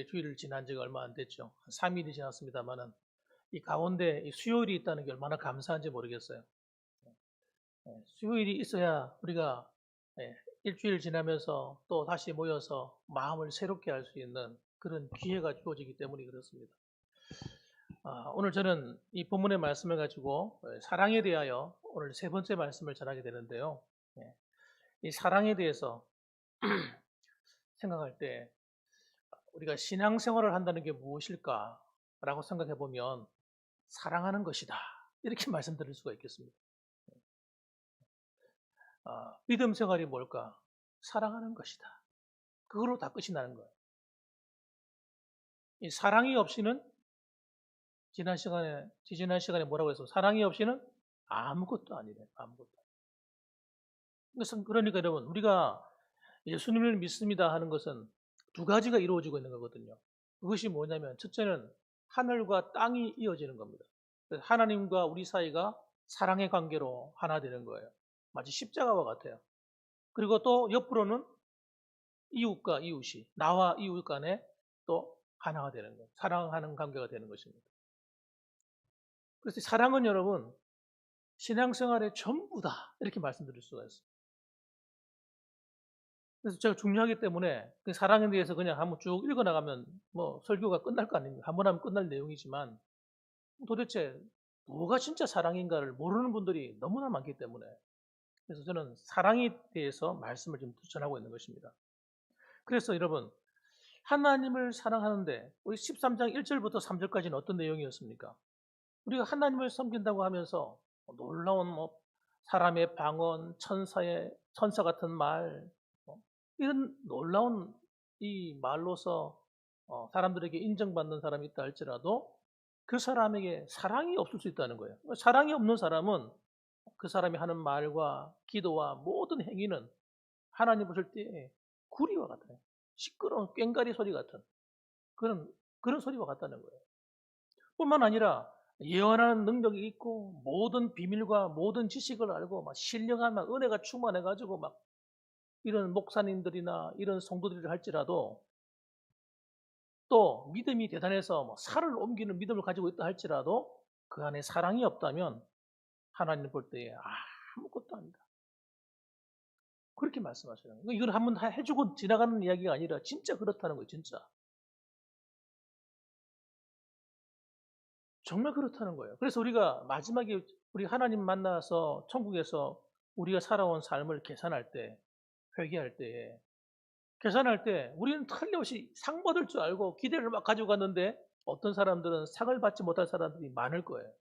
주일을 지난 지가 얼마 안 됐죠. 한 3일이 지났습니다만은 이 가운데 이 수요일이 있다는 게 얼마나 감사한지 모르겠어요. 수요일이 있어야 우리가 예, 일주일 지나면서 또 다시 모여서 마음을 새롭게 할 수 있는 그런 기회가 주어지기 때문에 그렇습니다. 오늘 저는 이 본문의 말씀을 가지고 사랑에 대하여 오늘 세 번째 말씀을 전하게 되는데요. 예, 이 사랑에 대해서 생각할 때 우리가 신앙생활을 한다는 게 무엇일까라고 생각해 보면 사랑하는 것이다. 이렇게 말씀드릴 수가 있겠습니다. 믿음 생활이 뭘까? 사랑하는 것이다. 그걸로 다 끝이 나는 거예요. 이 사랑이 없이는 지난 시간에 뭐라고 해서 사랑이 없이는 아무것도 아니래. 아무것도. 그러니까 여러분, 우리가 예수님을 믿습니다 하는 것은 두 가지가 이루어지고 있는 거거든요. 그것이 뭐냐면 첫째는 하늘과 땅이 이어지는 겁니다. 하나님과 우리 사이가 사랑의 관계로 하나 되는 거예요. 마치 십자가와 같아요. 그리고 또 옆으로는 이웃과 이웃이 나와 이웃 간에 또 하나가 되는 거예요. 사랑하는 관계가 되는 것입니다. 그래서 사랑은 여러분 신앙생활의 전부다 이렇게 말씀드릴 수가 있어요. 그래서 제가 중요하기 때문에 그 사랑에 대해서 그냥 한번 쭉 읽어 나가면 뭐 설교가 끝날 거 아닙니까? 한번 하면 끝날 내용이지만 도대체 뭐가 진짜 사랑인가를 모르는 분들이 너무나 많기 때문에 그래서 저는 사랑에 대해서 말씀을 좀 전하고 있는 것입니다. 그래서 여러분 하나님을 사랑하는데 우리 13장 1절부터 3절까지는 어떤 내용이었습니까? 우리가 하나님을 섬긴다고 하면서 놀라운 뭐 사람의 방언, 천사 같은 말 이런 놀라운 이 말로서 사람들에게 인정받는 사람이 있다 할지라도 그 사람에게 사랑이 없을 수 있다는 거예요. 사랑이 없는 사람은 그 사람이 하는 말과 기도와 모든 행위는 하나님 보실 때 구리와 같아요. 시끄러운 꽹과리 소리 같은 그런 소리와 같다는 거예요. 뿐만 아니라 예언하는 능력이 있고 모든 비밀과 모든 지식을 알고 막 신령한 막 은혜가 충만해 가지고 막 이런 목사님들이나 이런 성도들을 할지라도 또 믿음이 대단해서 뭐 산을 옮기는 믿음을 가지고 있다 할지라도 그 안에 사랑이 없다면 하나님 볼 때에 아무것도 아니다. 그렇게 말씀하시는 거예요. 이걸 한번 해주고 지나가는 이야기가 아니라 진짜 그렇다는 거예요. 진짜. 정말 그렇다는 거예요. 그래서 우리가 마지막에 우리 하나님 만나서 천국에서 우리가 살아온 삶을 계산할 때, 회개할 때, 계산할 때 우리는 틀림없이 상 받을 줄 알고 기대를 막 가지고 갔는데 어떤 사람들은 상을 받지 못할 사람들이 많을 거예요.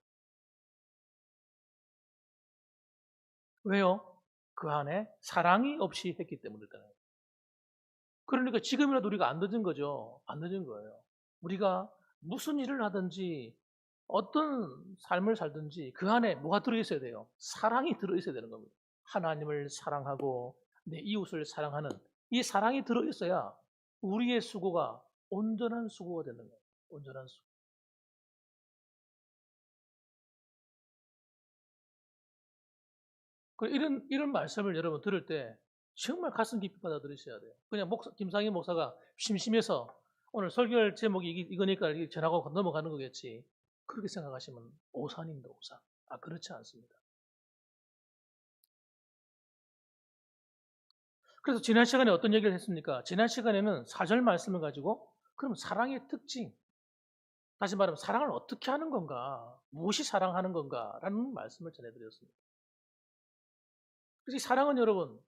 왜요? 그 안에 사랑이 없이 했기 때문이다. 그러니까 지금이라도 우리가 안 늦은 거죠. 안 늦은 거예요. 우리가 무슨 일을 하든지 어떤 삶을 살든지 그 안에 뭐가 들어있어야 돼요? 사랑이 들어있어야 되는 겁니다. 하나님을 사랑하고 내 이웃을 사랑하는 이 사랑이 들어있어야 우리의 수고가 온전한 수고가 되는 거예요. 온전한 수고. 이런 말씀을 여러분 들을 때 정말 가슴 깊이 받아들이셔야 돼요. 그냥 김상희 목사가 심심해서 오늘 설교할 제목이 이거니까 이렇게 전하고 넘어가는 거겠지. 그렇게 생각하시면 오산입니다, 오산. 그렇지 않습니다. 그래서 지난 시간에 어떤 얘기를 했습니까? 지난 시간에는 4절 말씀을 가지고 그럼 사랑의 특징, 다시 말하면 사랑을 어떻게 하는 건가, 무엇이 사랑하는 건가라는 말씀을 전해드렸습니다. 그래서 이 사랑은 여러분,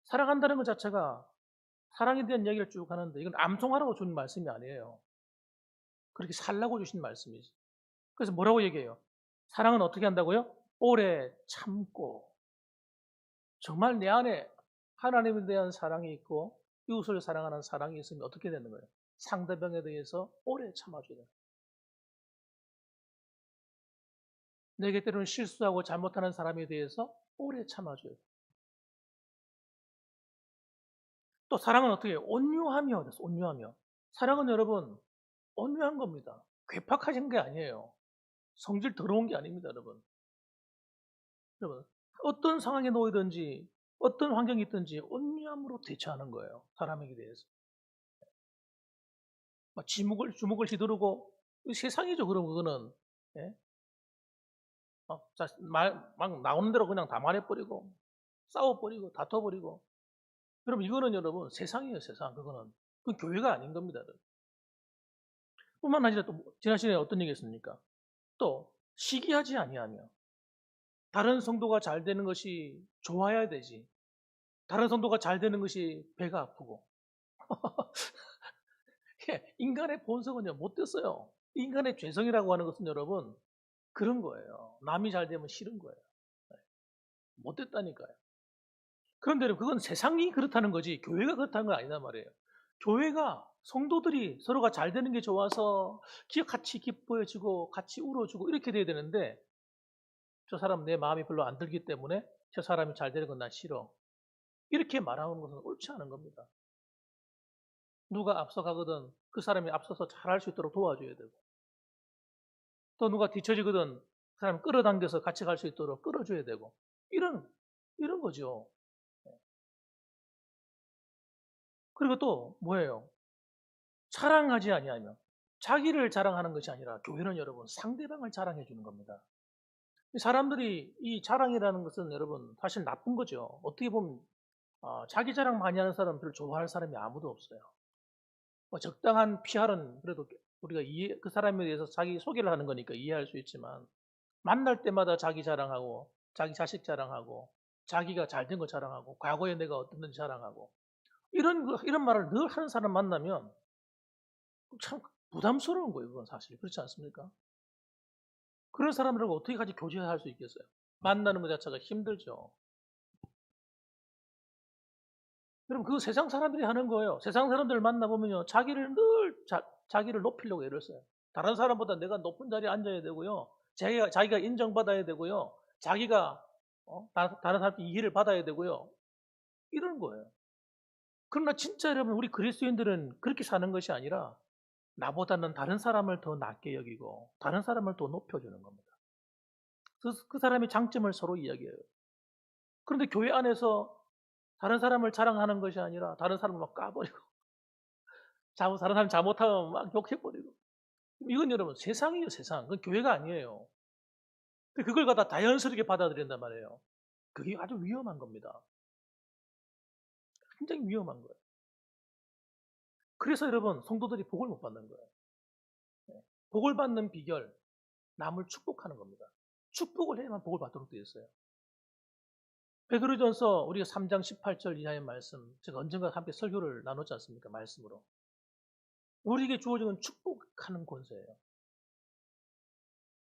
사랑한다는 것 자체가 사랑에 대한 이야기를 쭉 하는데 이건 암송하라고 준 말씀이 아니에요. 그렇게 살라고 주신 말씀이지. 그래서 뭐라고 얘기해요? 사랑은 어떻게 한다고요? 오래 참고. 정말 내 안에 하나님에 대한 사랑이 있고 이웃을 사랑하는 사랑이 있으면 어떻게 되는 거예요? 상대방에 대해서 오래 참아줘야 돼요. 내게 때로는 실수하고 잘못하는 사람에 대해서 오래 참아줘야 돼요. 또 사랑은 어떻게 해요? 온유하며. 온유하며. 사랑은 여러분 온유한 겁니다. 괴팍하신 게 아니에요. 성질 더러운 게 아닙니다, 여러분. 여러분, 어떤 상황에 놓이든지 어떤 환경이 있든지 온유함으로 대처하는 거예요. 사람에게 대해서. 막 주먹을 휘두르고 세상이죠. 그럼 그거는. 예? 막 나오는 대로 그냥 다 말해버리고 싸워버리고 다퉈버리고. 그럼 이거는 여러분 세상이에요. 세상. 그거는. 그건 교회가 아닌 겁니다. 뿐만 아니라 또 지난 시간에 어떤 얘기 했습니까? 또 시기하지 아니하며 다른 성도가 잘 되는 것이 좋아야 되지. 다른 성도가 잘 되는 것이 배가 아프고. 인간의 본성은요, 못 됐어요. 인간의 죄성이라고 하는 것은 여러분, 그런 거예요. 남이 잘 되면 싫은 거예요. 못 됐다니까요. 그런데 그건 세상이 그렇다는 거지, 교회가 그렇다는 건 아니단 말이에요. 교회가 성도들이 서로가 잘 되는 게 좋아서 같이 기뻐해주고 같이 울어주고 이렇게 돼야 되는데, 저 사람 내 마음이 별로 안 들기 때문에 저 사람이 잘 되는 건 난 싫어. 이렇게 말하는 것은 옳지 않은 겁니다. 누가 앞서가거든 그 사람이 앞서서 잘할 수 있도록 도와줘야 되고, 또 누가 뒤처지거든 그 사람 끌어당겨서 같이 갈 수 있도록 끌어줘야 되고, 이런 거죠. 그리고 또 뭐예요? 자랑하지 아니하며, 자기를 자랑하는 것이 아니라 교회는 여러분 상대방을 자랑해 주는 겁니다. 사람들이 이 자랑이라는 것은 여러분 사실 나쁜 거죠. 어떻게 보면 자기 자랑 많이 하는 사람 별로 좋아할 사람이 아무도 없어요. 적당한 PR은 그래도 우리가 그 사람에 대해서 자기 소개를 하는 거니까 이해할 수 있지만, 만날 때마다 자기 자랑하고 자기 자식 자랑하고 자기가 잘 된 거 자랑하고 과거에 내가 어땠는지 자랑하고 이런 말을 늘 하는 사람 만나면 참 부담스러운 거예요. 그건 사실 그렇지 않습니까? 그런 사람들하고 어떻게 같이 교제할 수 있겠어요? 만나는 것 자체가 힘들죠. 그럼 그 세상 사람들이 하는 거예요. 세상 사람들을 만나보면요, 자기를 늘 자기를 높이려고 애를 써요. 다른 사람보다 내가 높은 자리에 앉아야 되고요, 자기가 인정받아야 되고요, 자기가 다른 사람한테 이해를 받아야 되고요, 이런 거예요. 그러나 진짜 여러분, 우리 그리스도인들은 그렇게 사는 것이 아니라 나보다는 다른 사람을 더 낮게 여기고 다른 사람을 더 높여주는 겁니다. 그 사람의 장점을 서로 이야기해요. 그런데 교회 안에서 다른 사람을 자랑하는 것이 아니라 다른 사람을 막 까버리고 다른 사람 잘못하면 막 욕해버리고, 이건 여러분 세상이에요. 세상. 그건 교회가 아니에요. 그걸 갖다 자연스럽게 받아들인단 말이에요. 그게 아주 위험한 겁니다. 굉장히 위험한 거예요. 그래서 여러분 성도들이 복을 못 받는 거예요. 복을 받는 비결, 남을 축복하는 겁니다. 축복을 해야만 복을 받도록 되어 있어요. 베드로전서 우리가 3장 18절 이하의 말씀, 제가 언젠가 함께 설교를 나눴지 않습니까? 말씀으로. 우리에게 주어진 건 축복하는 권세예요.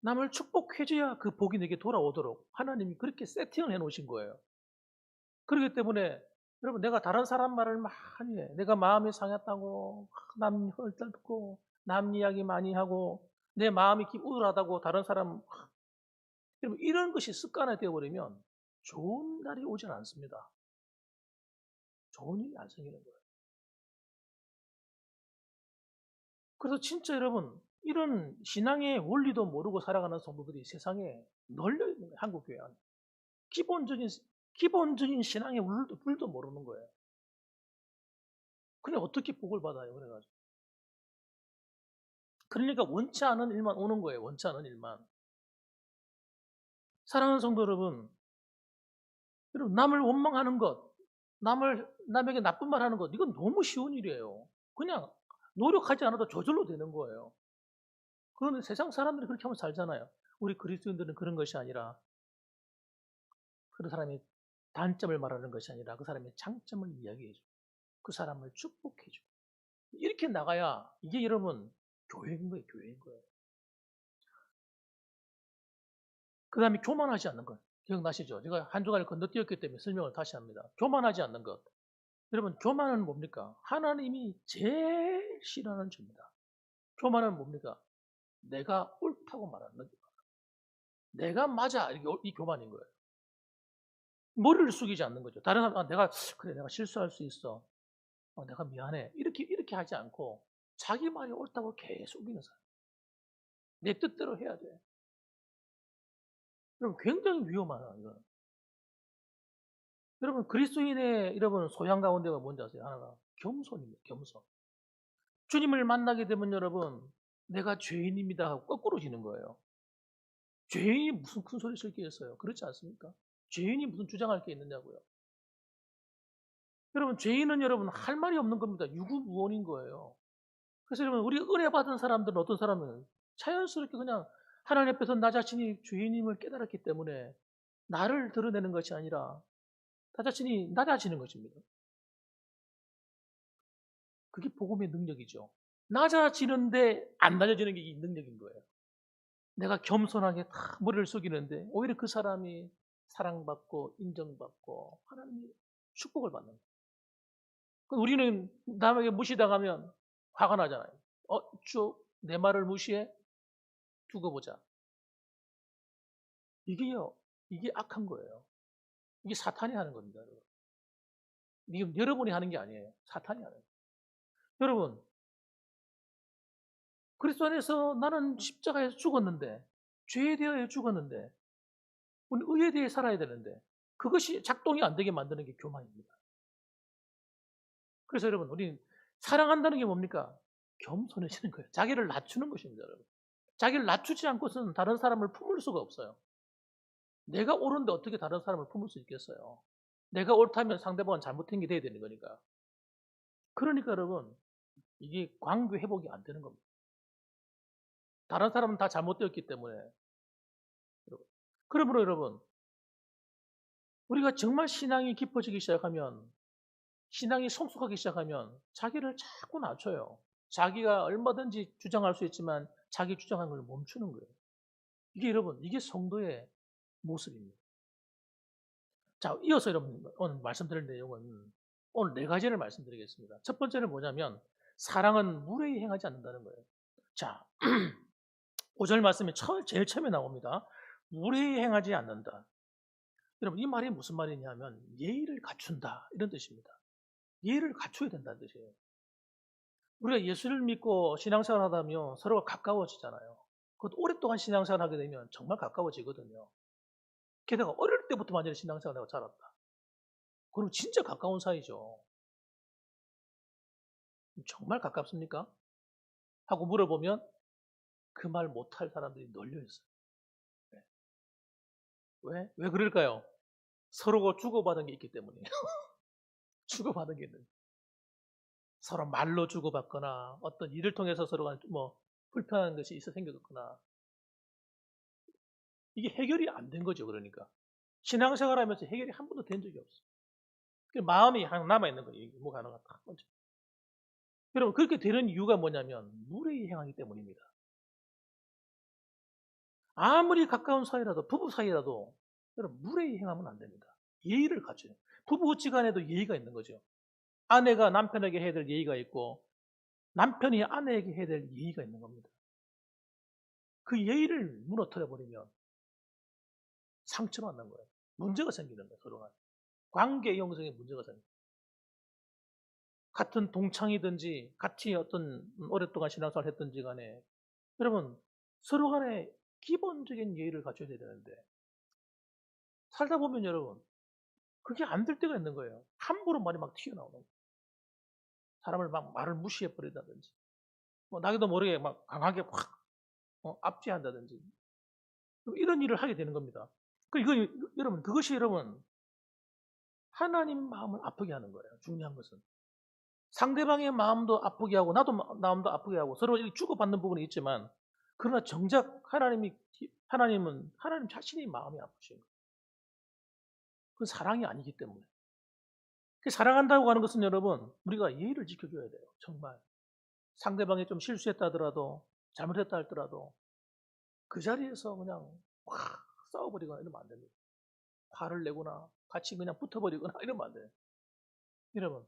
남을 축복해줘야 그 복이 내게 돌아오도록 하나님이 그렇게 세팅을 해놓으신 거예요. 그렇기 때문에 여러분, 내가 다른 사람 말을 많이 해. 내가 마음이 상했다고 남 헐떡고 남 이야기 많이 하고 내 마음이 우울하다고 다른 사람, 여러분 이런 것이 습관화 되어버리면 좋은 날이 오질 않습니다. 좋은 일이 안 생기는 거예요. 그래서 진짜 여러분, 이런 신앙의 원리도 모르고 살아가는 성도들이 세상에 널려 있는 거예요. 한국 교회 안에. 기본적인 신앙의 물도 모르는 거예요. 그냥 어떻게 복을 받아요? 그래가지고. 그러니까 원치 않은 일만 오는 거예요. 원치 않은 일만. 사랑하는 성도 여러분, 남을 원망하는 것, 남에게 나쁜 말 하는 것, 이건 너무 쉬운 일이에요. 그냥 노력하지 않아도 저절로 되는 거예요. 그런데 세상 사람들이 그렇게 하면 살잖아요. 우리 그리스도인들은 그런 것이 아니라, 그 사람의 단점을 말하는 것이 아니라 그 사람의 장점을 이야기해주고 그 사람을 축복해주고 이렇게 나가야 이게 여러분 교회인 거예요. 교회인 거예요. 그 다음에 교만하지 않는 것. 기억나시죠? 제가 한 주간을 건너뛰었기 때문에 설명을 다시 합니다. 교만하지 않는 것. 여러분, 교만은 뭡니까? 하나님이 제일 싫어하는 죄입니다. 교만은 뭡니까? 내가 옳다고 말하는 거죠. 내가 맞아. 이 교만인 거예요. 머리를 숙이지 않는 거죠. 다른 사람, 내가 실수할 수 있어. 내가 미안해. 이렇게 하지 않고 자기 말이 옳다고 계속 우기는 사람. 내 뜻대로 해야 돼. 그럼 굉장히 위험하다, 이거는. 여러분, 그리스도인의 여러분 소양 가운데가 뭔지 아세요? 하나가 겸손입니다. 겸손. 주님을 만나게 되면 여러분 내가 죄인입니다 하고 거꾸로 지는 거예요. 죄인이 무슨 큰 소리 칠 게 있어요. 그렇지 않습니까? 죄인이 무슨 주장할 게 있느냐고요. 여러분 죄인은 여러분 할 말이 없는 겁니다. 유구무원인 거예요. 그래서 여러분 우리 은혜 받은 사람들은 어떤 사람은 자연스럽게 그냥 하나님 앞에서 나 자신이 죄인임을 깨달았기 때문에 나를 드러내는 것이 아니라 나 자신이 낮아지는 것입니다. 그게 복음의 능력이죠. 낮아지는데 안 낮아지는 게 이 능력인 거예요. 내가 겸손하게 다 머리를 숙이는데 오히려 그 사람이 사랑받고 인정받고 하나님의 축복을 받는 거예요. 우리는 남에게 무시당하면 화가 나잖아요. 내 말을 무시해? 두고 보자. 이게요, 이게 악한 거예요. 이게 사탄이 하는 겁니다. 이게 여러분이 하는 게 아니에요. 사탄이 하는 거예요. 여러분, 그리스도 안에서 나는 십자가에서 죽었는데, 죄에 대하여 죽었는데, 우리 의에 대해 살아야 되는데, 그것이 작동이 안 되게 만드는 게 교만입니다. 그래서 여러분, 우리 사랑한다는 게 뭡니까? 겸손해지는 거예요. 자기를 낮추는 것입니다, 여러분. 자기를 낮추지 않고서는 다른 사람을 품을 수가 없어요. 내가 옳은데 어떻게 다른 사람을 품을 수 있겠어요? 내가 옳다면 상대방은 잘못한 게 돼야 되는 거니까. 그러니까 여러분, 이게 관계 회복이 안 되는 겁니다. 다른 사람은 다 잘못되었기 때문에. 그러므로 여러분, 우리가 정말 신앙이 깊어지기 시작하면, 신앙이 성숙하기 시작하면 자기를 자꾸 낮춰요. 자기가 얼마든지 주장할 수 있지만 자기 주장하는 걸 멈추는 거예요. 이게 여러분, 이게 성도의 모습입니다. 자, 이어서 여러분 오늘 말씀드릴 내용은 오늘 네 가지를 말씀드리겠습니다. 첫 번째는 뭐냐면 사랑은 무례히 행하지 않는다는 거예요. 자, 5절 말씀이 제일 처음에 나옵니다. 무례히 행하지 않는다. 여러분 이 말이 무슨 말이냐면 예의를 갖춘다 이런 뜻입니다. 예의를 갖춰야 된다는 뜻이에요. 우리가 예수를 믿고 신앙생활 하다면 서로가 가까워지잖아요. 그것도 오랫동안 신앙생활 하게 되면 정말 가까워지거든요. 게다가 어릴 때부터 완전히 신앙생활 하고 자랐다. 그럼 진짜 가까운 사이죠. 정말 가깝습니까? 하고 물어보면 그 말 못할 사람들이 널려 있어요. 네. 왜? 왜 그럴까요? 서로가 주고받은 게 있기 때문이에요. 주고받은 게 있는. 서로 말로 주고받거나 어떤 일을 통해서 서로가 뭐 불편한 것이 있어 생겼거나 이게 해결이 안 된 거죠. 그러니까 신앙생활 하면서 해결이 한 번도 된 적이 없어요. 마음이 남아있는 거예요. 뭐가 하나가 딱 먼저. 여러분 그렇게 되는 이유가 뭐냐면 무례히 행하기 때문입니다. 아무리 가까운 사이라도 부부 사이라도 여러분 무례히 행하면 안 됩니다. 예의를 갖춰요. 부부지간에도 예의가 있는 거죠. 아내가 남편에게 해야 될 예의가 있고 남편이 아내에게 해야 될 예의가 있는 겁니다. 그 예의를 무너뜨려 버리면 상처가 난 거예요. 문제가 생기는 거예요. 서로가 관계 형성에 문제가 생겨요. 같은 동창이든지 같이 어떤 오랫동안 신앙생활을 했든지 간에 여러분 서로 간에 기본적인 예의를 갖춰야 되는데 살다 보면 여러분 그게 안 될 때가 있는 거예요. 함부로 말이 막 튀어나오는 거예요. 사람을 막 말을 무시해 버린다든지 뭐 나도 모르게 막 강하게 확 압제한다든지 이런 일을 하게 되는 겁니다. 여러분 그것이 여러분 하나님 마음을 아프게 하는 거예요. 중요한 것은 상대방의 마음도 아프게 하고 나도 마음도 아프게 하고 서로 주고받는 부분이 있지만 그러나 정작 하나님은 하나님 자신이 마음이 아프신 거예요. 그건 사랑이 아니기 때문에. 사랑한다고 하는 것은 여러분 우리가 예의를 지켜줘야 돼요. 정말 상대방이 좀 실수했다 하더라도 잘못했다 할더라도 그 자리에서 그냥 확 싸워버리거나 이러면 안 됩니다. 화를 내거나 같이 그냥 붙어버리거나 이러면 안 돼요. 여러분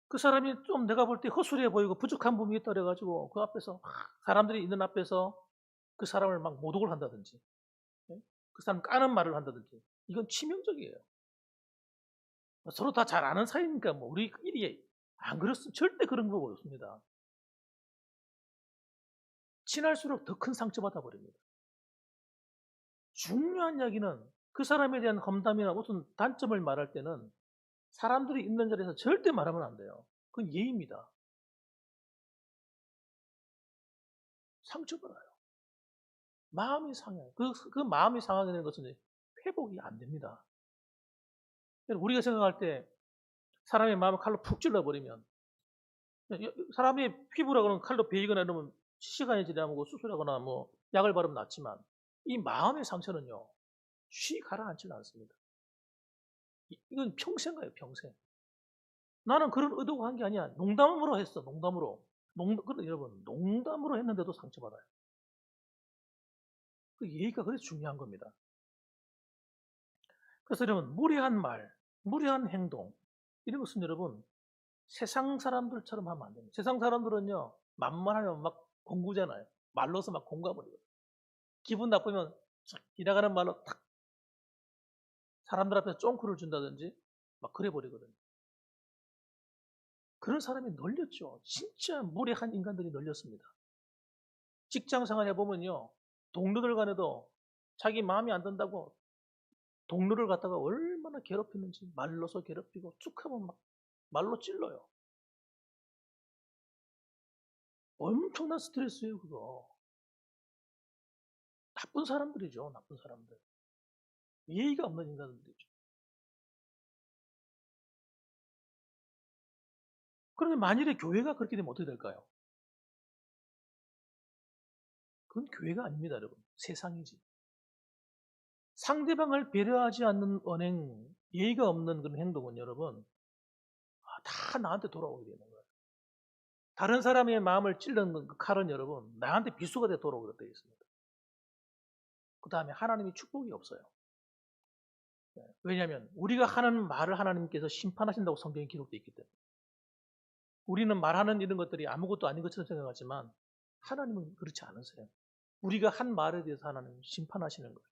그 사람이 좀 내가 볼 때 허술해 보이고 부족한 부분이 있다 그래가지고 그 앞에서 사람들이 있는 앞에서 그 사람을 막 모독을 한다든지 그 사람 까는 말을 한다든지 이건 치명적이에요. 서로 다 잘 아는 사이니까 뭐 우리끼리 안 그렇습니다. 절대 그런 거 없습니다. 친할수록 더 큰 상처받아 버립니다. 중요한 이야기는 그 사람에 대한 험담이나 무슨 단점을 말할 때는 사람들이 있는 자리에서 절대 말하면 안 돼요. 그건 예의입니다. 상처받아요. 마음이 상해요. 그 마음이 상하게 되는 것은 회복이 안 됩니다. 우리가 생각할 때 사람의 마음을 칼로 푹 찔러버리면 사람의 피부라고는 칼로 베이거나 이러면 시간이 지나고 수술하거나 뭐 약을 바르면 낫지만 이 마음의 상처는요 쉬 가라앉지 않습니다. 이건 평생 가요, 평생. 나는 그런 의도가 한 게 아니야. 농담으로 했어, 농담으로. 그런데 여러분, 농담으로 했는데도 상처받아요. 그 예의가 그래서 중요한 겁니다. 그래서 여러분, 무례한 말, 무례한 행동, 이런 것은 여러분, 세상 사람들처럼 하면 안 됩니다. 세상 사람들은요, 만만하면 막 공구잖아요. 말로서 막 공가버리거든요. 기분 나쁘면 지나가는 말로 탁 사람들 앞에서 쫑크를 준다든지 막 그래버리거든요. 그런 사람이 널렸죠. 진짜 무례한 인간들이 널렸습니다. 직장생활 해보면요. 동료들 간에도 자기 마음이 안 든다고 동료를 갖다가 얼마나 괴롭히는지 말로서 괴롭히고 쭉 하면 막 말로 찔러요. 엄청난 스트레스예요, 그거. 나쁜 사람들이죠, 나쁜 사람들. 예의가 없는 인간들이죠. 그런데 만일에 교회가 그렇게 되면 어떻게 될까요? 그건 교회가 아닙니다, 여러분. 세상이지. 상대방을 배려하지 않는 언행, 예의가 없는 그런 행동은 여러분, 다 나한테 돌아오게 되는 거예요. 다른 사람의 마음을 찔르는 그 칼은 여러분, 나한테 비수가 돼 돌아오게 되어 있습니다. 그 다음에 하나님이 축복이 없어요. 왜냐하면 우리가 하는 말을 하나님께서 심판하신다고 성경에 기록되어 있기 때문에. 우리는 말하는 이런 것들이 아무것도 아닌 것처럼 생각하지만 하나님은 그렇지 않으세요. 우리가 한 말에 대해서 하나님은 심판하시는 거예요.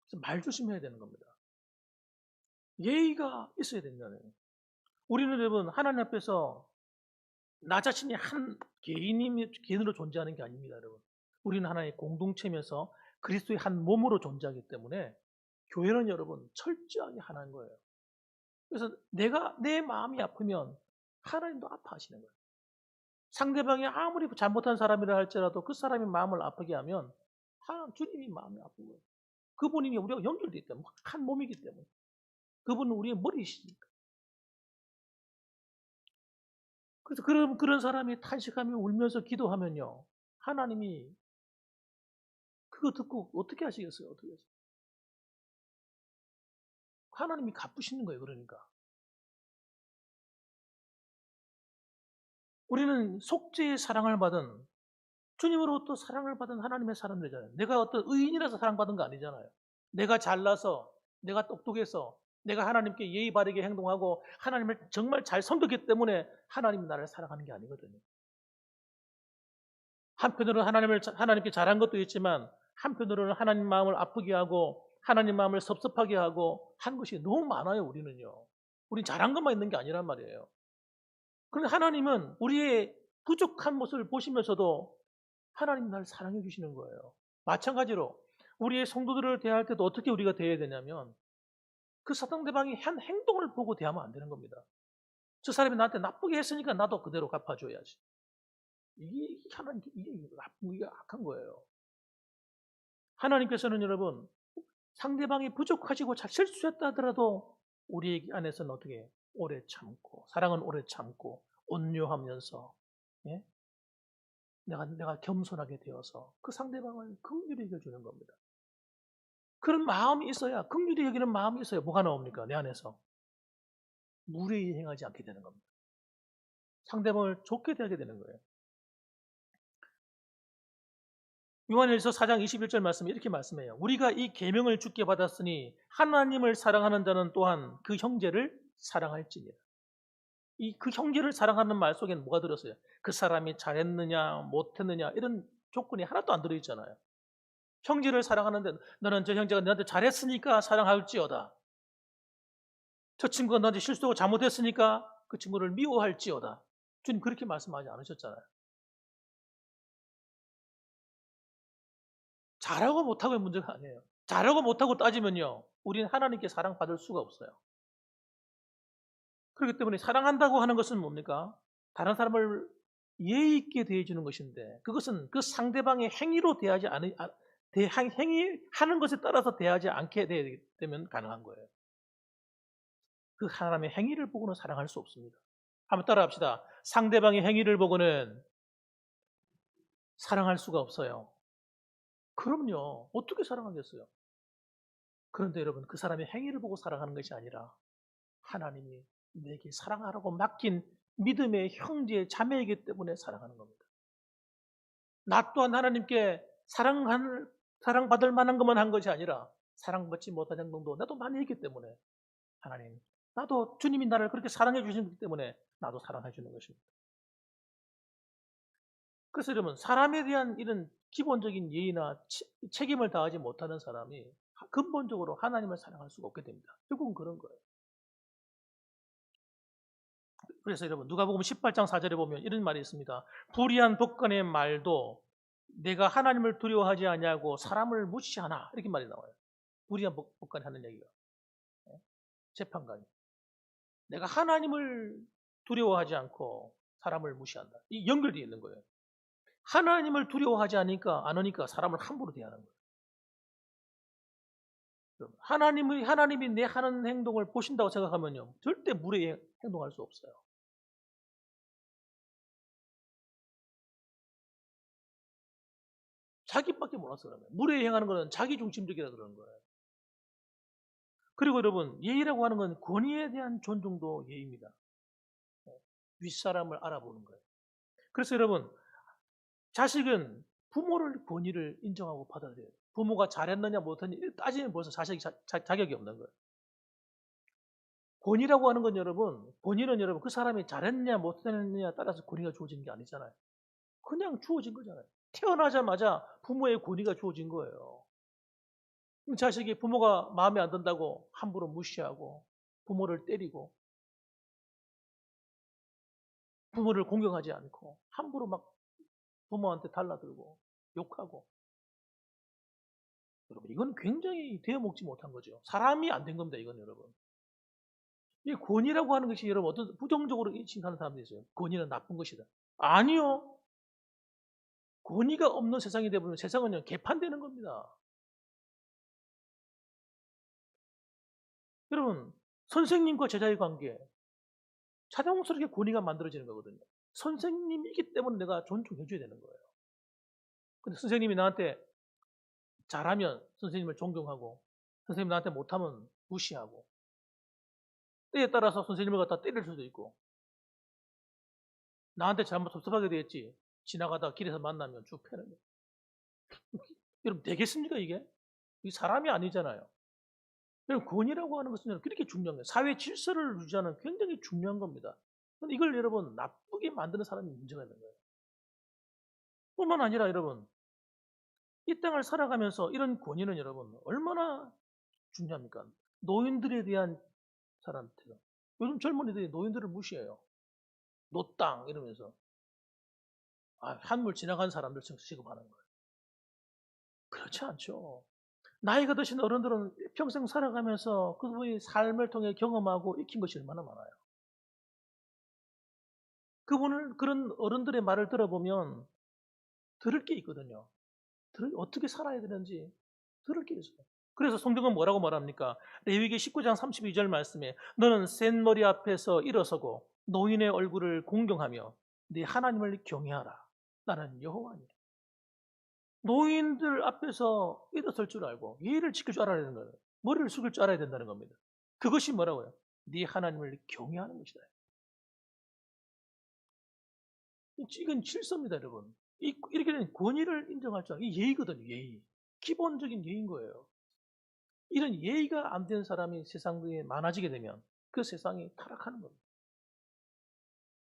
그래서 말 조심해야 되는 겁니다. 예의가 있어야 된다는 거예요. 우리는 여러분 하나님 앞에서 나 자신이 한 개인으로 존재하는 게 아닙니다, 여러분. 우리는 하나의 공동체면서 그리스도의 한 몸으로 존재하기 때문에 교회는 여러분 철저하게 하나인 거예요. 그래서 내 마음이 아프면 하나님도 아파하시는 거예요. 상대방이 아무리 잘못한 사람이라 할지라도 그 사람의 마음을 아프게 하면 주님이 마음이 아픈 거예요. 그분이 우리가 연결되기 때문에 한 몸이기 때문에 그분은 우리의 머리이시니까. 그래서 그런 사람이 탄식하며 울면서 기도하면요 하나님이 그거 듣고 어떻게 하시겠어요? 어떻게 하세요? 하나님이 갚으시는 거예요. 그러니까 우리는 속죄의 사랑을 받은 주님으로부터 사랑을 받은 하나님의 사람들이잖아요. 내가 어떤 의인이라서 사랑받은 거 아니잖아요. 내가 잘나서, 내가 똑똑해서, 내가 하나님께 예의 바르게 행동하고 하나님을 정말 잘 섬겼기 때문에 하나님이 나를 사랑하는 게 아니거든요. 한편으로는 하나님께 잘한 것도 있지만 한편으로는 하나님 마음을 아프게 하고 하나님 마음을 섭섭하게 하고 한 것이 너무 많아요. 우리는요. 우린 잘한 것만 있는 게 아니란 말이에요. 그런데 하나님은 우리의 부족한 모습을 보시면서도 하나님 나를 사랑해 주시는 거예요. 마찬가지로 우리의 성도들을 대할 때도 어떻게 우리가 대해야 되냐면 그 상대방이 한 행동을 보고 대하면 안 되는 겁니다. 저 사람이 나한테 나쁘게 했으니까 나도 그대로 갚아줘야지. 이게 하나님 이게 나쁜 게 악한 거예요. 하나님께서는 여러분 상대방이 부족하시고 잘 실수했다 하더라도 우리 안에서는 어떻게 오래 참고 사랑은 오래 참고 온유하면서 예? 내가 겸손하게 되어서 그 상대방을 긍휼히 여겨주는 겁니다. 그런 마음이 있어야 긍휼히 여기는 마음이 있어야 뭐가 나옵니까? 내 안에서 무례히 행하지 않게 되는 겁니다. 상대방을 좋게 대하게 되는 거예요. 요한일서 4장 21절 말씀에 이렇게 말씀해요. 우리가 이 계명을 주께 받았으니 하나님을 사랑하는 자는 또한 그 형제를 사랑할지니라. 그 형제를 사랑하는 말 속에는 뭐가 들었어요? 그 사람이 잘했느냐 못했느냐 이런 조건이 하나도 안 들어있잖아요. 형제를 사랑하는데 너는 저 형제가 너한테 잘했으니까 사랑할지어다. 저 친구가 너한테 실수하고 잘못했으니까 그 친구를 미워할지어다. 주님 그렇게 말씀하지 않으셨잖아요. 잘하고 못하고의 문제가 아니에요. 잘하고 못하고 따지면요 우리는 하나님께 사랑받을 수가 없어요. 그렇기 때문에 사랑한다고 하는 것은 뭡니까? 다른 사람을 예의 있게 대해주는 것인데 그것은 그 상대방의 행위로 대하지 않으, 행위하는 것에 따라서 대하지 않게 되면 가능한 거예요. 그 사람의 행위를 보고는 사랑할 수 없습니다. 한번 따라합시다. 상대방의 행위를 보고는 사랑할 수가 없어요. 그럼요. 어떻게 사랑하겠어요? 그런데 여러분, 그 사람의 행위를 보고 사랑하는 것이 아니라 하나님이 내게 사랑하라고 맡긴 믿음의 형제, 자매이기 때문에 사랑하는 겁니다. 나 또한 하나님께 사랑받을 만한 것만 한 것이 아니라 사랑받지 못한 행동도 나도 많이 했기 때문에 하나님, 나도 주님이 나를 그렇게 사랑해 주시기 때문에 나도 사랑해 주는 것입니다. 그래서 여러분, 사람에 대한 이런 기본적인 예의나 책임을 다하지 못하는 사람이 근본적으로 하나님을 사랑할 수가 없게 됩니다. 결국은 그런 거예요. 그래서 여러분, 누가복음 18장 4절에 보면 이런 말이 있습니다. 불의한 법관의 말도 내가 하나님을 두려워하지 아니하고 사람을 무시하나, 이렇게 말이 나와요. 불의한 법관이 하는 얘기가. 재판관이. 내가 하나님을 두려워하지 않고 사람을 무시한다. 이 연결되어 있는 거예요. 하나님을 두려워하지 않으니까 사람을 함부로 대하는 거예요. 하나님이 내 하는 행동을 보신다고 생각하면요, 절대 무례히 행동할 수 없어요. 자기밖에 몰라서 그런 거예요. 무례히 행하는 거는 자기 중심적이라 그러는 거예요. 그리고 여러분, 예의라고 하는 건 권위에 대한 존중도 예의입니다. 윗사람을 알아보는 거예요. 그래서 여러분, 자식은 부모를 권위를 인정하고 받아들여요. 부모가 잘했느냐 못했느냐 따지면 벌써 자식이 자격이 없는 거예요. 권위라고 하는 건 권위는 여러분 그 사람이 잘했느냐 못했느냐에 따라서 권위가 주어지는 게 아니잖아요. 그냥 주어진 거잖아요. 태어나자마자 부모의 권위가 주어진 거예요. 자식이 부모가 마음에 안 든다고 함부로 무시하고 부모를 때리고 부모를 공경하지 않고 함부로 막 부모한테 달라들고 욕하고, 여러분 이건 굉장히 되어먹지 못한 거죠. 사람이 안 된 겁니다. 이건 여러분. 이 권위라고 하는 것이 여러분 어떤 부정적으로 인식하는 사람들이 있어요. 권위는 나쁜 것이다. 아니요. 권위가 없는 세상이 되면 세상은요 개판되는 겁니다. 여러분, 선생님과 제자의 관계 자연스럽게 권위가 만들어지는 거거든요. 선생님이기 때문에 내가 존중해 줘야 되는 거예요. 근데 선생님이 나한테 잘하면 선생님을 존경하고 선생님이 나한테 못하면 무시하고 때에 따라서 선생님을 갖다 때릴 수도 있고 나한테 잘못 섭섭하게 되었지 지나가다 길에서 만나면 쭉 패는 거예요. 여러분 되겠습니까 이게? 이 사람이 아니잖아요. 여러분 권위라고 하는 것은 그렇게 중요한 거예요. 사회 질서를 유지하는 굉장히 중요한 겁니다. 근데 이걸 여러분 나쁘게 만드는 사람이 문제가 있는 거예요. 뿐만 아니라 여러분 이 땅을 살아가면서 이런 권위는 여러분 얼마나 중요합니까? 노인들에 대한 사람들. 요즘 젊은이들이 노인들을 무시해요. 노땅 이러면서 한물 지나간 사람들 취급하는 거예요. 그렇지 않죠. 나이가 드신 어른들은 평생 살아가면서 그분의 삶을 통해 경험하고 익힌 것이 얼마나 많아요. 그런 어른들의 말을 들어보면 들을 게 있거든요. 어떻게 살아야 되는지 들을 게 있어요. 그래서 성경은 뭐라고 말합니까? 레위기 19장 32절 말씀에 너는 센 머리 앞에서 일어서고 노인의 얼굴을 공경하며 네 하나님을 경외하라. 나는 여호와니라. 노인들 앞에서 일어설 줄 알고 예의를 지킬 줄 알아야 되는 거예요. 머리를 숙일 줄 알아야 된다는 겁니다. 그것이 뭐라고요? 네 하나님을 경외하는 것이다. 이건 질서입니다, 여러분. 이렇게 된 권위를 인정할 줄 알고 이 예의거든요, 예의. 기본적인 예의인 거예요. 이런 예의가 안 된 사람이 세상에 많아지게 되면 그 세상이 타락하는 겁니다.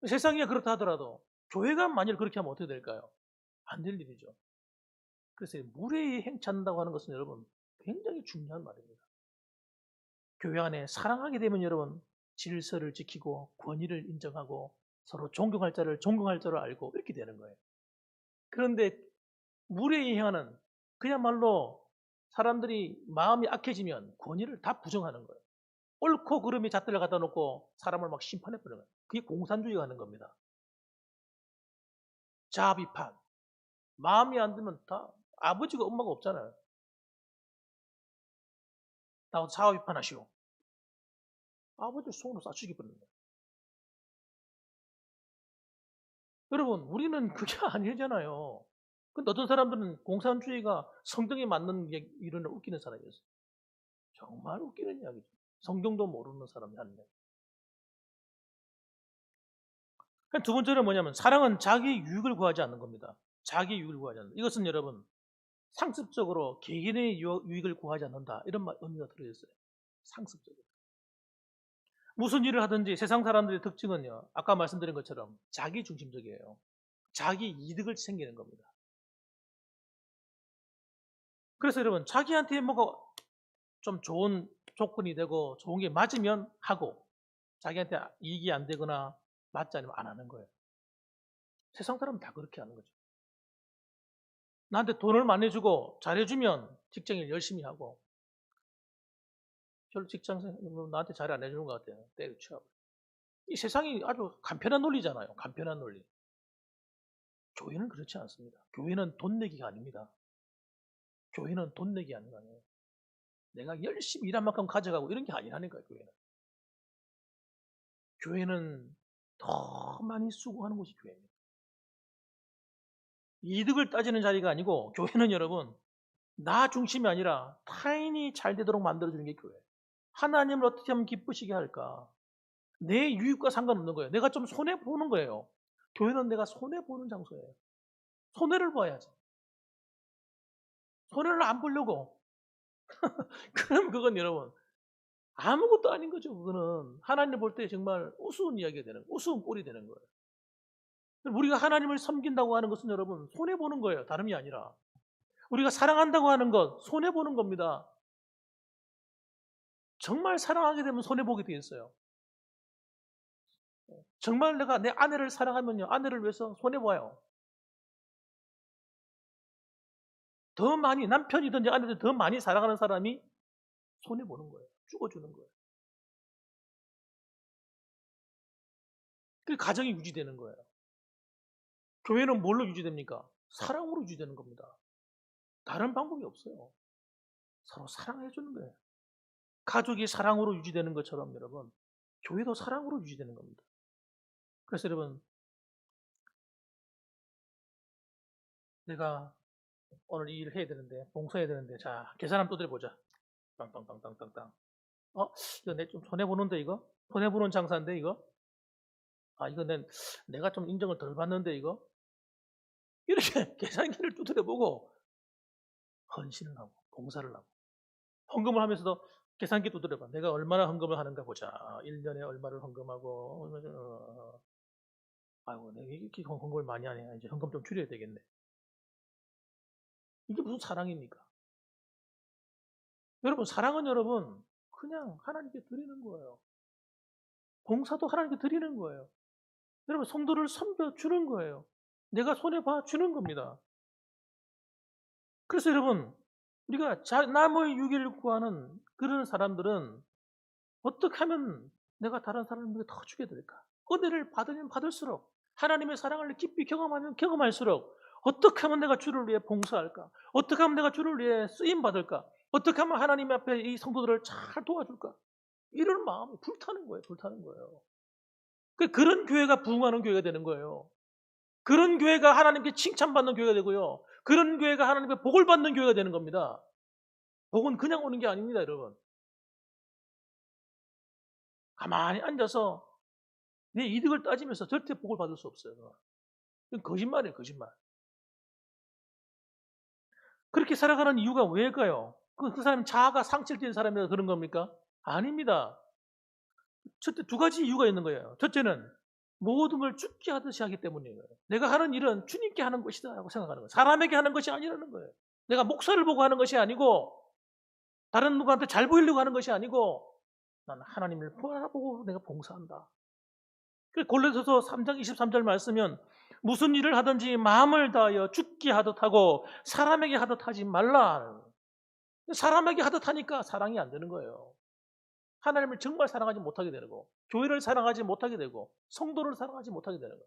세상이 그렇다 하더라도 교회가 만일 그렇게 하면 어떻게 될까요? 안 될 일이죠. 그래서 무례히 행차한다고 하는 것은 여러분 굉장히 중요한 말입니다. 교회 안에 사랑하게 되면 여러분 질서를 지키고 권위를 인정하고 서로 존경할 자를 존경할 자를 알고 이렇게 되는 거예요. 그런데 무례히 행하는 그야말로 사람들이 마음이 악해지면 권위를 다 부정하는 거예요. 옳고 그름의 잣대를 갖다 놓고 사람을 막 심판해 버리는 거예요. 그게 공산주의가 하는 겁니다. 자아 비판. 마음에 안 들면 다 아버지가 엄마가 없잖아요. 나와서 자아 비판하시오. 아버지를 손으로 쏴 죽여버리는 거예요. 여러분 우리는 그게 아니잖아요. 근데 어떤 사람들은 공산주의가 성경에 맞는 이런 웃기는 사람이었어요. 정말 웃기는 이야기죠. 성경도 모르는 사람이 하는 이야기. 두 번째는 뭐냐면 사랑은 자기 유익을 구하지 않는 겁니다. 자기 유익을 구하지 않는. 이것은 여러분 상습적으로 개인의 유익을 구하지 않는다. 이런 의미가 들어있어요. 상습적으로. 무슨 일을 하든지 세상 사람들의 특징은요. 아까 말씀드린 것처럼 자기 중심적이에요. 자기 이득을 챙기는 겁니다. 그래서 여러분 자기한테 뭐가 좀 좋은 조건이 되고 좋은 게 맞으면 하고 자기한테 이익이 안 되거나 맞지 않으면 안 하는 거예요. 세상 사람은 다 그렇게 하는 거죠. 나한테 돈을 많이 주고 잘해주면 직장일 열심히 하고 별로 직장생 나한테 잘 안 해주는 것 같아요. 때려치워. 이 세상이 아주 간편한 논리잖아요. 간편한 논리. 교회는 그렇지 않습니다. 교회는 돈 내기가 아닙니다. 교회는 돈 내기 아니에요. 내가 열심히 일한 만큼 가져가고 이런 게 아니라니까요. 교회는. 교회는 더 많이 수고하는 곳이 교회입니다. 이득을 따지는 자리가 아니고 교회는 여러분 나 중심이 아니라 타인이 잘 되도록 만들어주는 게 교회예요. 하나님을 어떻게 하면 기쁘시게 할까? 내 유익과 상관없는 거예요. 내가 좀 손해보는 거예요. 교회는 내가 손해보는 장소예요. 손해를 봐야지. 손해를 안 보려고. 그럼 그건 여러분 아무것도 아닌 거죠. 그거는 하나님 볼 때 정말 우스운 이야기가 되는 거예요. 우스운 꼴이 되는 거예요. 우리가 하나님을 섬긴다고 하는 것은 여러분 손해보는 거예요. 다름이 아니라. 우리가 사랑한다고 하는 것 손해보는 겁니다. 정말 사랑하게 되면 손해보게 돼 있어요. 정말 내가 내 아내를 사랑하면요. 아내를 위해서 손해봐요. 더 많이 남편이든지 아내든 더 많이 사랑하는 사람이 손해보는 거예요. 죽어주는 거예요. 그 가정이 유지되는 거예요. 교회는 뭘로 유지됩니까? 사랑으로 유지되는 겁니다. 다른 방법이 없어요. 서로 사랑해주는 거예요. 가족이 사랑으로 유지되는 것처럼 여러분 교회도 사랑으로 유지되는 겁니다. 그래서 여러분 내가 오늘 이 일을 해야 되는데 봉사해야 되는데 자 계산 한번 두드려보자. 땅땅땅땅땅땅. 이거 내 좀 손해보는데 이거? 손해보는 장사인데 이거? 이거 내가 좀 인정을 덜 받는데 이거? 이렇게 계산기를 두드려보고 헌신을 하고 봉사를 하고 헌금을 하면서도 계산기 두드려봐. 내가 얼마나 헌금을 하는가 보자. 1년에 얼마를 헌금하고 아이고 내가 이렇게 헌금을 많이 하네. 이제 헌금 좀 줄여야 되겠네. 이게 무슨 사랑입니까? 여러분 사랑은 여러분 그냥 하나님께 드리는 거예요. 봉사도 하나님께 드리는 거예요. 여러분 성도를 섬겨주는 거예요. 내가 손해봐 주는 겁니다. 그래서 여러분 우리가 남의 유익을 구하는 그런 사람들은 어떻게 하면 내가 다른 사람에게 더 주게 될까? 은혜를 받으면 받을수록 하나님의 사랑을 깊이 경험하면 경험할수록 어떻게 하면 내가 주를 위해 봉사할까? 어떻게 하면 내가 주를 위해 쓰임 받을까? 어떻게 하면 하나님 앞에 이 성도들을 잘 도와줄까? 이런 마음이 불타는 거예요. 불타는 거예요. 그런 교회가 부흥하는 교회가 되는 거예요. 그런 교회가 하나님께 칭찬받는 교회가 되고요. 그런 교회가 하나님께 복을 받는 교회가 되는 겁니다. 복은 그냥 오는 게 아닙니다, 여러분. 가만히 앉아서 내 이득을 따지면서 절대 복을 받을 수 없어요. 그건 거짓말이에요, 거짓말. 그렇게 살아가는 이유가 왜일까요? 그 사람이 자아가 상실된 사람이라 그런 겁니까? 아닙니다. 첫째 두 가지 이유가 있는 거예요. 첫째는 모든 걸 죽게 하듯이 하기 때문이에요. 내가 하는 일은 주님께 하는 것이다 라고 생각하는 거예요. 사람에게 하는 것이 아니라는 거예요. 내가 목사를 보고 하는 것이 아니고 다른 누구한테 잘 보이려고 하는 것이 아니고 나는 하나님을 바라보고 내가 봉사한다. 골로새서 3장 23절 말씀은 무슨 일을 하든지 마음을 다하여 죽게 하듯 하고 사람에게 하듯 하지 말라. 사람에게 하듯 하니까 사랑이 안 되는 거예요. 하나님을 정말 사랑하지 못하게 되고 교회를 사랑하지 못하게 되고 성도를 사랑하지 못하게 되는 거예요.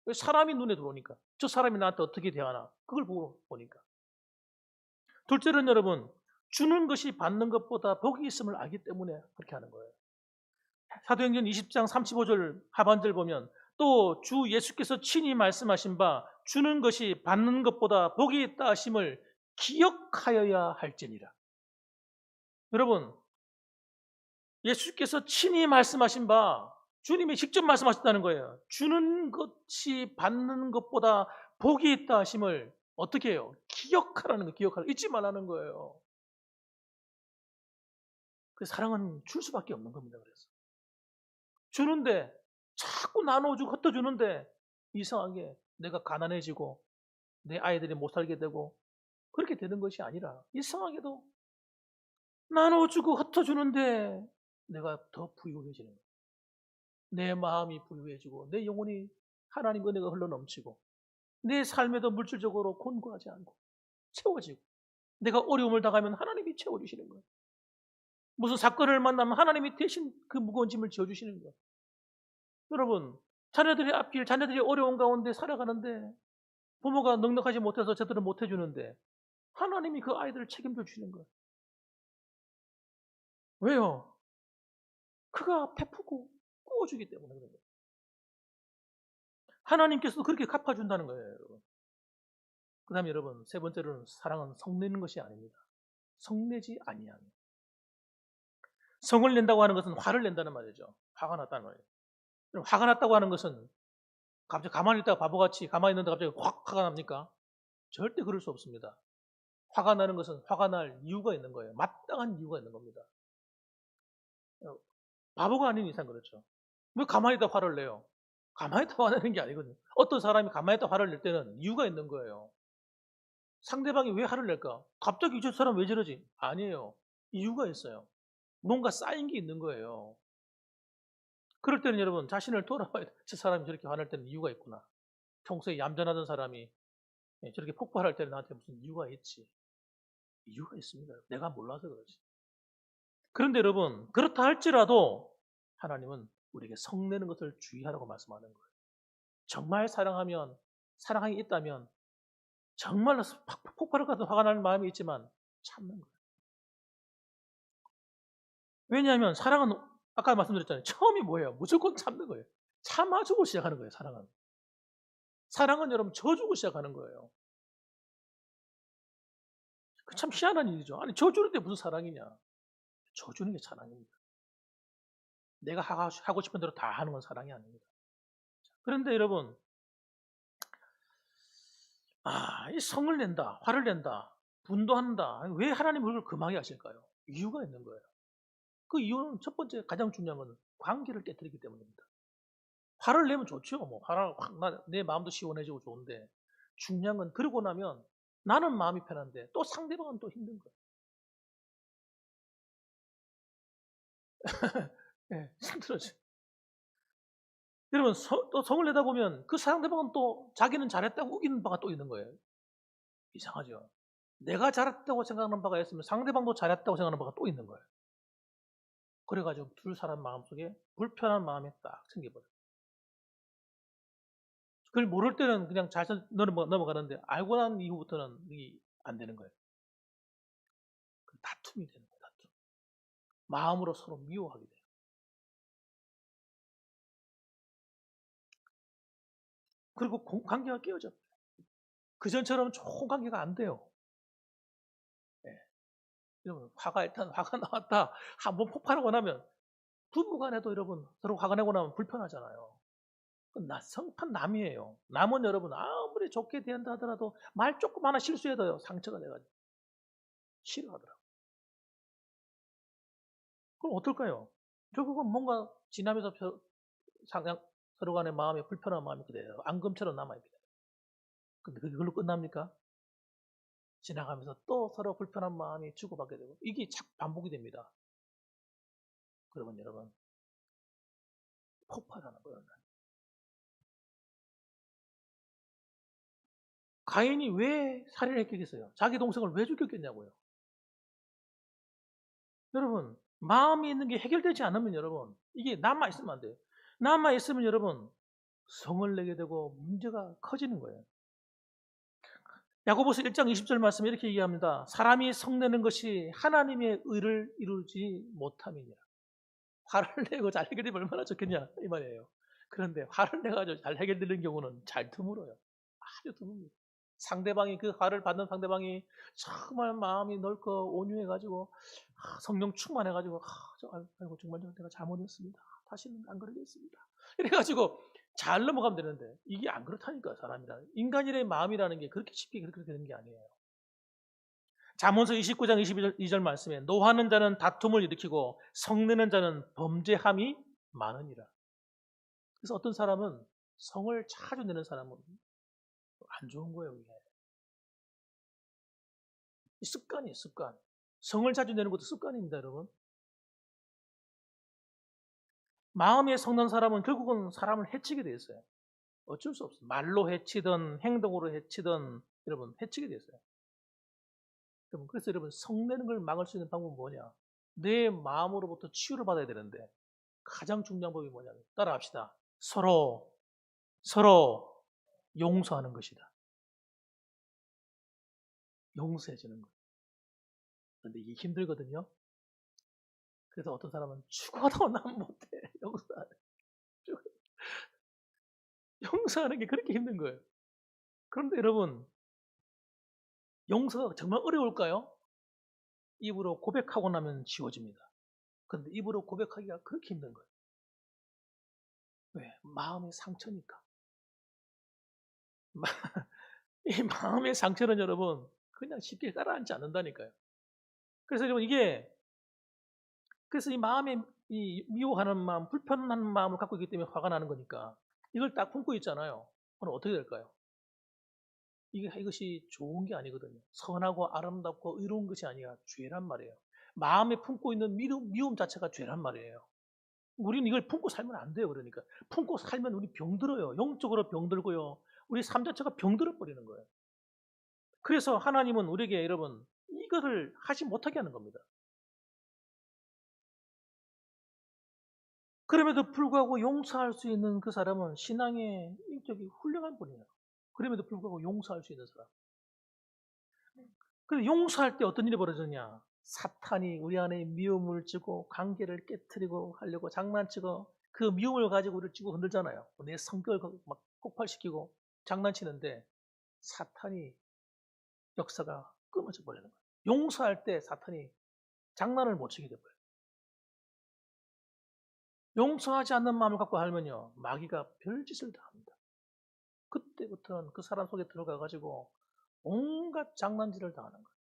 왜? 사람이 눈에 들어오니까. 저 사람이 나한테 어떻게 대하나 그걸 보고 보니까. 둘째는 여러분, 주는 것이 받는 것보다 복이 있음을 알기 때문에 그렇게 하는 거예요. 사도행전 20장 35절 하반절 보면 또 주 예수께서 친히 말씀하신 바 주는 것이 받는 것보다 복이 있다 하심을 기억하여야 할지니라. 여러분, 예수께서 친히 말씀하신 바 주님이 직접 말씀하셨다는 거예요. 주는 것이 받는 것보다 복이 있다 하심을 어떻게 해요? 기억하라는 거예요. 기억하라. 잊지 말라는 거예요. 그 사랑은 줄 수밖에 없는 겁니다. 그래서 주는데 자꾸 나눠주고 흩어주는데 이상하게 내가 가난해지고 내 아이들이 못 살게 되고 그렇게 되는 것이 아니라 이상하게도 나눠주고 흩어주는데 내가 더 부유해지는 거예요. 내 마음이 부유해지고 내 영혼이 하나님 은혜가 흘러넘치고 내 삶에도 물질적으로 곤고하지 않고 채워지고 내가 어려움을 당하면 하나님이 채워주시는 거예요. 무슨 사건을 만나면 하나님이 대신 그 무거운 짐을 지어주시는 거예요. 여러분, 자녀들이 앞길, 자녀들이 어려운 가운데 살아가는데 부모가 넉넉하지 못해서 제대로 못 해주는데 하나님이 그 아이들을 책임져 주시는 거예요. 왜요? 그가 베푸고 꾸어주기 때문에 그런 거예요. 하나님께서도 그렇게 갚아준다는 거예요, 여러분. 그 다음에 여러분, 세 번째로는 사랑은 성내는 것이 아닙니다. 성내지 아니하며. 성을 낸다고 하는 것은 화를 낸다는 말이죠. 화가 났다는 말이에요. 화가 났다고 하는 것은 갑자기 가만히 있다가 바보같이 가만히 있는데 갑자기 확 화가 납니까? 절대 그럴 수 없습니다. 화가 나는 것은 화가 날 이유가 있는 거예요. 마땅한 이유가 있는 겁니다. 바보가 아닌 이상 그렇죠. 왜 가만히 있다 화를 내요? 가만히 있다 화내는 게 아니거든요. 어떤 사람이 가만히 있다 화를 낼 때는 이유가 있는 거예요. 상대방이 왜 화를 낼까? 갑자기 저 사람 왜 저러지? 아니에요. 이유가 있어요. 뭔가 쌓인 게 있는 거예요. 그럴 때는 여러분 자신을 돌아봐야 돼. 저 사람이 저렇게 화낼 때는 이유가 있구나. 평소에 얌전하던 사람이 저렇게 폭발할 때는 나한테 무슨 이유가 있지. 이유가 있습니다. 내가 몰라서 그렇지. 그런데 여러분 그렇다 할지라도 하나님은 우리에게 성내는 것을 주의하라고 말씀하는 거예요. 정말 사랑하면 사랑이 있다면 정말로 폭발할 것 같은 화가 나는 마음이 있지만 참는 거예요. 왜냐하면 사랑은 아까 말씀드렸잖아요. 처음이 뭐예요? 무조건 참는 거예요. 참아주고 시작하는 거예요. 사랑은. 사랑은 여러분 져주고 시작하는 거예요. 참 희한한 일이죠. 아니 져주는데 무슨 사랑이냐. 져주는 게 사랑입니다. 내가 하고 싶은 대로 다 하는 건 사랑이 아닙니다. 그런데 여러분 이 성을 낸다, 화를 낸다, 분노한다. 왜 하나님 우리를 금하게 하실까요? 이유가 있는 거예요. 그 이유는 첫 번째 가장 중요한 건 관계를 깨뜨리기 때문입니다. 화를 내면 좋죠. 뭐 화를 내 마음도 시원해지고 좋은데 중요한 건 그러고 나면 나는 마음이 편한데 또 상대방은 또 힘든 거예요. 네, 힘들어져. 여러분 또 성을 내다 보면 그 상대방은 또 자기는 잘했다고 우기는 바가 또 있는 거예요. 이상하죠. 내가 잘했다고 생각하는 바가 있으면 상대방도 잘했다고 생각하는 바가 또 있는 거예요. 그래가지고 둘 사람 마음속에 불편한 마음이 딱 생겨버려요. 그걸 모를 때는 그냥 잘 넘어가는데 알고 난 이후부터는 이게 안 되는 거예요. 다툼이 되는 거예요. 다툼. 마음으로 서로 미워하게 돼요. 그리고 관계가 깨어져. 그전처럼 좋은 관계가 안 돼요. 네. 여러분 일단 화가 나왔다. 한번 폭발하고 나면 부부간에도 여러분 서로 화가 나고 나면 불편하잖아요. 성판 남이에요. 남은 여러분 아무리 좋게 대한다 하더라도 말 조금 하나 실수해도요 상처가 돼가지고 싫어하더라고요. 그럼 어떨까요? 결국은 뭔가 지나면서 서로 간의 마음에 불편한 마음이 그대로 앙금처럼 남아있게 돼요. 근데 그걸로 끝납니까? 지나가면서 또 서로 불편한 마음이 주고받게 되고 이게 자꾸 반복이 됩니다. 그러면 여러분 폭발하는 거예요. 가인이 왜 살인을 했겠어요? 자기 동생을 왜 죽였겠냐고요. 여러분 마음이 있는 게 해결되지 않으면 여러분 이게 남아있으면 안 돼요. 남아있으면 여러분 성을 내게 되고 문제가 커지는 거예요. 야고보서 1장 20절 말씀에 이렇게 얘기합니다. 사람이 성내는 것이 하나님의 의를 이루지 못함이니라. 화를 내고 잘 해결되면 얼마나 좋겠냐 이 말이에요. 그런데 화를 내가지고 잘 해결되는 경우는 잘 드물어요. 아주 드뭅니다. 상대방이 그 화를 받는 상대방이 정말 마음이 넓고 온유해가지고 성령 충만해가지고 아이고 정말 내가 잘못했습니다. 다시는 안 그러겠습니다. 이래가지고 잘 넘어가면 되는데 이게 안 그렇다니까 사람이라. 인간의 마음이라는 게 그렇게 쉽게 그렇게 되는 게 아니에요. 잠언서 29장 22절 말씀에 노하는 자는 다툼을 일으키고 성내는 자는 범죄함이 많으니라. 그래서 어떤 사람은 성을 자주 내는 사람은 안 좋은 거예요. 이게. 습관이에요, 습관. 성을 자주 내는 것도 습관입니다, 여러분. 마음에 성난 사람은 결국은 사람을 해치게 돼 있어요. 어쩔 수 없어요. 말로 해치든 행동으로 해치든 여러분 해치게 돼 있어요. 그래서 여러분 성내는 걸 막을 수 있는 방법은 뭐냐? 내 마음으로부터 치유를 받아야 되는데 가장 중요한 법이 뭐냐면 따라합시다. 서로 용서하는 것이다. 용서해 주는 것. 그런데 이게 힘들거든요. 그래서 어떤 사람은 죽어도 난 못해. 용서하는 게 그렇게 힘든 거예요. 그런데 여러분, 용서가 정말 어려울까요? 입으로 고백하고 나면 지워집니다. 그런데 입으로 고백하기가 그렇게 힘든 거예요. 왜? 마음의 상처니까. 이 마음의 상처는 여러분, 그냥 쉽게 가라앉지 않는다니까요. 그래서 여러분, 그래서 이 마음에 이 미워하는 마음, 불편한 마음을 갖고 있기 때문에 화가 나는 거니까 이걸 딱 품고 있잖아요. 그럼 어떻게 될까요? 이것이 좋은 게 아니거든요. 선하고 아름답고 의로운 것이 아니라 죄란 말이에요. 마음에 품고 있는 미움 자체가 죄란 말이에요. 우리는 이걸 품고 살면 안 돼요. 그러니까 품고 살면 우리 병들어요. 영적으로 병들고요. 우리 삶 자체가 병들어 버리는 거예요. 그래서 하나님은 우리에게 여러분 이거를 하지 못하게 하는 겁니다. 그럼에도 불구하고 용서할 수 있는 그 사람은 신앙의 인격이 훌륭한 분이에요. 그럼에도 불구하고 용서할 수 있는 사람. 그런데 용서할 때 어떤 일이 벌어졌냐? 사탄이 우리 안에 미움을 주고 관계를 깨뜨리고 하려고 장난치고 그 미움을 가지고 우리를 쥐고 흔들잖아요. 내 성격을 막 폭발시키고 장난치는데 사탄이 역사가 끊어져 버리는 거예요. 용서할 때 사탄이 장난을 못 치게 돼버려요. 용서하지 않는 마음을 갖고 살면요. 마귀가 별짓을 다 합니다. 그때부터는 그 사람 속에 들어가 가지고 온갖 장난질을 다 하는 거예요.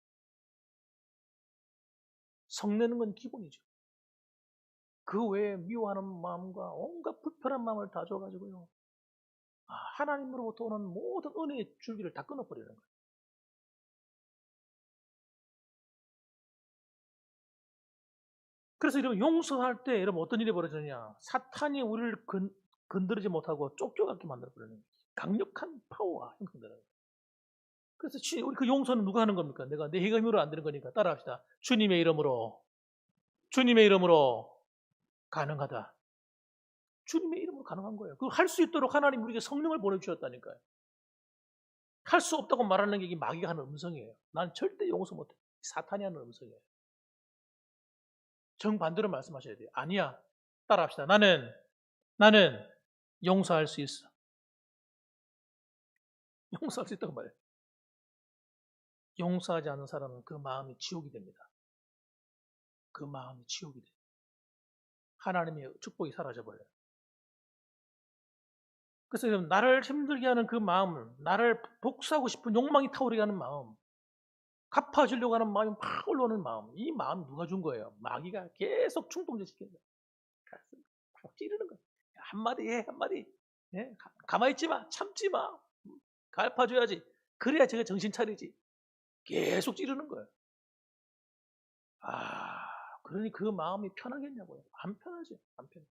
성내는 건 기본이죠. 그 외에 미워하는 마음과 온갖 불편한 마음을 다 줘가지고요. 하나님으로부터 오는 모든 은혜의 줄기를 다 끊어버리는 거예요. 그래서 여러분 용서할 때 여러분 어떤 일이 벌어지느냐? 사탄이 우리를 건드리지 못하고 쫓겨가게 만들어버리는 거예요. 강력한 파워와 형성되는 거예요. 그래서 우리 그 용서는 누가 하는 겁니까? 내가 내 힘으로 안 되는 거니까 따라합시다. 주님의 이름으로 가능하다. 주님의 이름으로 가능한 거예요. 그걸 할 수 있도록 하나님 우리에게 성령을 보내주셨다니까요. 할 수 없다고 말하는 게 이게 마귀가 하는 음성이에요. 난 절대 용서 못해. 사탄이 하는 음성이에요. 정반대로 말씀하셔야 돼요. 아니야. 따라합시다. 나는 용서할 수 있어. 용서할 수 있다고 말해요. 용서하지 않는 사람은 그 마음이 지옥이 됩니다. 그 마음이 지옥이 돼요. 하나님의 축복이 사라져버려요. 그래서 여러분, 나를 힘들게 하는 그 마음을, 나를 복수하고 싶은 욕망이 타오르게 하는 마음, 갚아주려고 하는 마음이 막 올라오는 마음, 이 마음 누가 준 거예요? 마귀가 계속 충동시키는 거예요. 막 찌르는 거예요. 한마디 해, 한마디. 예? 가만히 있지 마, 참지 마. 갚아줘야지. 그래야 제가 정신 차리지. 계속 찌르는 거예요. 그러니 그 마음이 편하겠냐고요. 안 편하죠. 안 편해.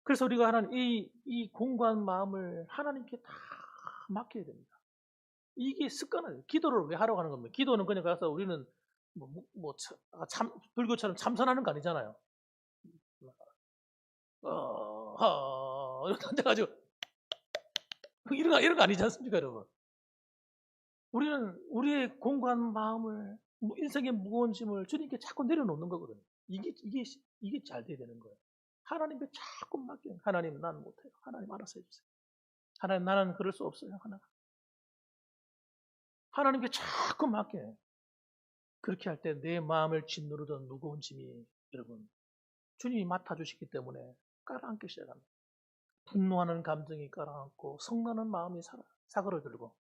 그래서 우리가 하나님, 이 공고한 마음을 하나님께 다 맡겨야 됩니다. 이게 습관이에요. 기도를 왜 하러 가는 겁니까? 기도는 그냥 가서 우리는 불교처럼 참선하는 거 아니잖아요. 이렇게 앉아가지고 이런 거 아니지 않습니까, 여러분? 우리는 우리의 공고한 마음을, 인생의 무거운 짐을 주님께 자꾸 내려놓는 거거든요. 이게 잘 돼야 되는 거예요. 하나님께 자꾸 맡겨요. 하나님, 난 못해요. 하나님 알아서 해주세요. 하나님, 나는 그럴 수 없어요. 하나님께 자꾸 맡겨요. 그렇게 할 때 내 마음을 짓누르던 무거운 짐이, 여러분, 주님이 맡아주시기 때문에 깔아앉기 시작합니다. 분노하는 감정이 깔아앉고 성나는 마음이 사그러들고,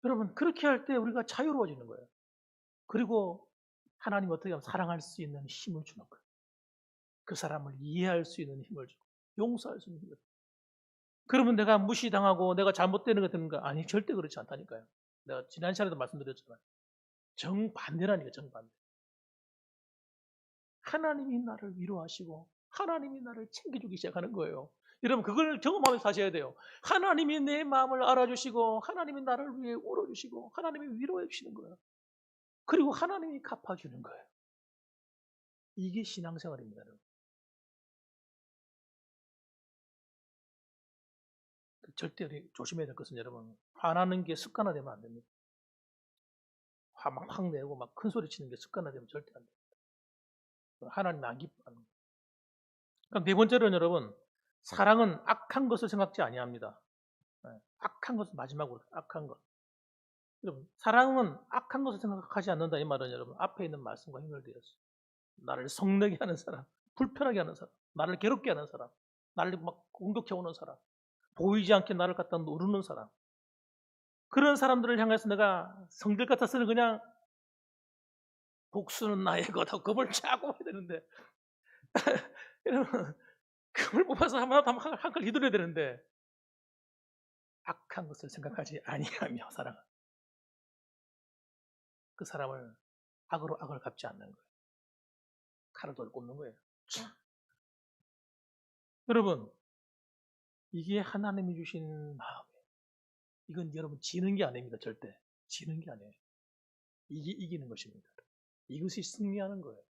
여러분, 그렇게 할 때 우리가 자유로워지는 거예요. 그리고 하나님 어떻게 하면 사랑할 수 있는 힘을 주는 거예요. 그 사람을 이해할 수 있는 힘을 주고 용서할 수 있는 힘을 주고. 그러면 내가 무시당하고 내가 잘못되는 거 되는 거 아니, 절대 그렇지 않다니까요. 내가 지난 시간에도 말씀드렸잖아요. 정반대라니까, 정반대. 하나님이 나를 위로하시고 하나님이 나를 챙겨주기 시작하는 거예요. 여러분, 그걸 경험하면서 사셔야 돼요. 하나님이 내 마음을 알아주시고 하나님이 나를 위해 울어주시고 하나님이 위로해 주시는 거예요. 그리고 하나님이 갚아주는 거예요. 이게 신앙생활입니다, 여러분. 절대 조심해야 될 것은, 여러분, 화나는 게 습관화되면 안 됩니다. 화 막 확 내고 막 큰 소리 치는 게 습관화되면 절대 안 됩니다. 하나님이 안 기뻐하는 거예요. 그럼 네 번째로는, 여러분, 사랑은 악한 것을 생각지 아니합니다. 악한 것은 마지막으로, 악한 것. 여러분, 사랑은 악한 것을 생각하지 않는다, 이 말은, 여러분, 앞에 있는 말씀과 연결되었어요. 나를 성내게 하는 사람, 불편하게 하는 사람, 나를 괴롭게 하는 사람, 나를 막 공격해 오는 사람, 보이지 않게 나를 갖다 누르는 사람, 그런 사람들을 향해서 내가 성들 같아서는 그냥 복수는 나의 거다, 겁을 차고 해야 되는데 여러분, 금을 뽑아서 한칼 휘둘러야 되는데, 악한 것을 생각하지 아니하며 사랑은, 그 사람을 악으로 악을 갚지 않는 거예요. 칼을 돌 꼽는 거예요. 여러분, 이게 하나님이 주신 마음이에요. 이건 여러분 지는 게 아닙니다. 절대 지는 게 아니에요. 이게 이기는 것입니다. 이것이 승리하는 거예요.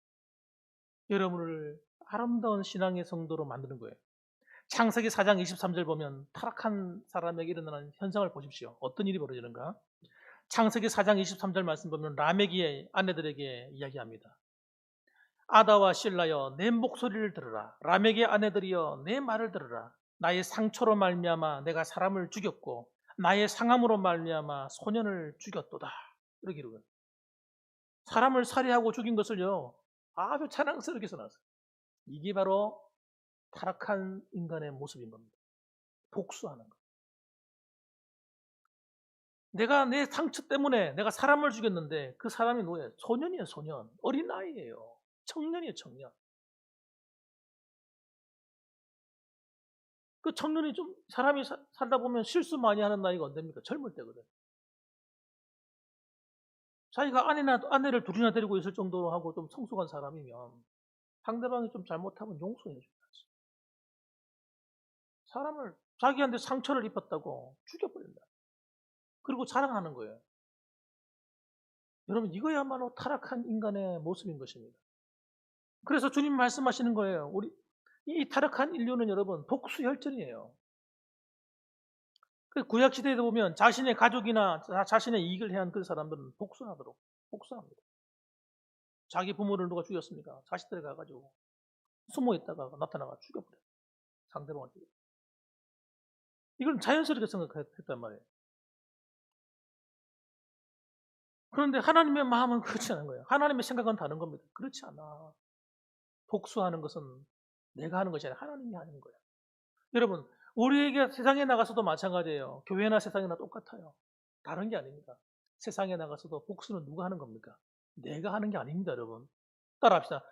여러분을 아름다운 신앙의 성도로 만드는 거예요. 창세기 4장 23절 보면 타락한 사람에게 일어나는 현상을 보십시오. 어떤 일이 벌어지는가? 창세기 4장 23절 말씀 보면 라멕의 아내들에게 이야기합니다. 아다와 실라여, 내 목소리를 들으라. 라멕의 아내들이여, 내 말을 들으라. 나의 상처로 말미암아 내가 사람을 죽였고 나의 상함으로 말미암아 소년을 죽였도다. 이렇게 이루어요. 사람을 살해하고 죽인 것을요, 아주 자랑스럽게 써놨어요. 이게 바로 타락한 인간의 모습인 겁니다. 복수하는 것. 내가 내 상처 때문에 내가 사람을 죽였는데 그 사람이 누구예요? 소년이에요, 소년. 어린아이예요. 청년이에요, 청년. 그 청년이 좀, 사람이 살다 보면 실수 많이 하는 나이가 언제입니까? 젊을 때거든. 자기가 아내를 둘이나 데리고 있을 정도로 하고 좀 성숙한 사람이면 상대방이 좀 잘못하면 용서해 줘야지. 사람을, 자기한테 상처를 입혔다고 죽여버린다. 그리고 자랑하는 거예요. 여러분, 이거야말로 타락한 인간의 모습인 것입니다. 그래서 주님 말씀하시는 거예요. 이 타락한 인류는, 여러분, 복수혈전이에요. 구약 시대에도 보면 자신의 가족이나 자신의 이익을 해한 그 사람들은 복수합니다. 자기 부모를 누가 죽였습니까? 자식들이 가가지고 숨어 있다가 나타나가 죽여버려요. 상대방을 죽여. 이건 자연스럽게 생각했단 말이에요. 그런데 하나님의 마음은 그렇지 않은 거예요. 하나님의 생각은 다른 겁니다. 그렇지 않아. 복수하는 것은 내가 하는 것이 아니라 하나님이 하는 거예요. 여러분, 우리에게 세상에 나가서도 마찬가지예요. 교회나 세상이나 똑같아요. 다른 게 아닙니다. 세상에 나가서도 복수는 누가 하는 겁니까? 내가 하는 게 아닙니다, 여러분. 따라합시다.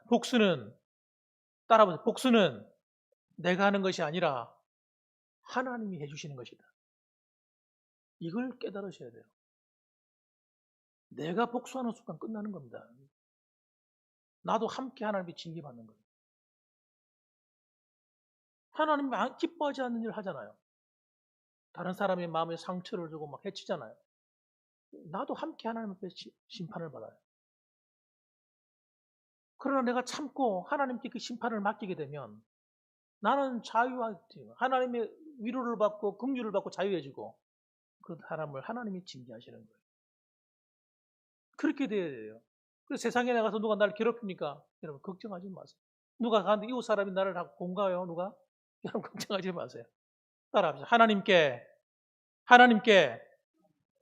따라보세요. 복수는 내가 하는 것이 아니라 하나님이 해주시는 것이다. 이걸 깨달으셔야 돼요. 내가 복수하는 순간 끝나는 겁니다. 나도 함께 하나님이 징계받는 거예요. 하나님이 기뻐하지 않는 일을 하잖아요. 다른 사람의 마음에 상처를 주고 막 해치잖아요. 나도 함께 하나님 앞에 심판을 받아요. 그러나 내가 참고 하나님께 그 심판을 맡기게 되면 나는 자유하지. 하나님의 위로를 받고 긍휼을 받고 자유해지고 그 사람을 하나님이 징계하시는 거예요. 그렇게 돼야 돼요. 그래서 세상에 나가서 누가 나를 괴롭힙니까? 여러분 걱정하지 마세요. 누가 가는데 이웃 사람이 나를 다 공가요? 누가? 여러분 걱정하지 마세요. 따라합시다. 하나님께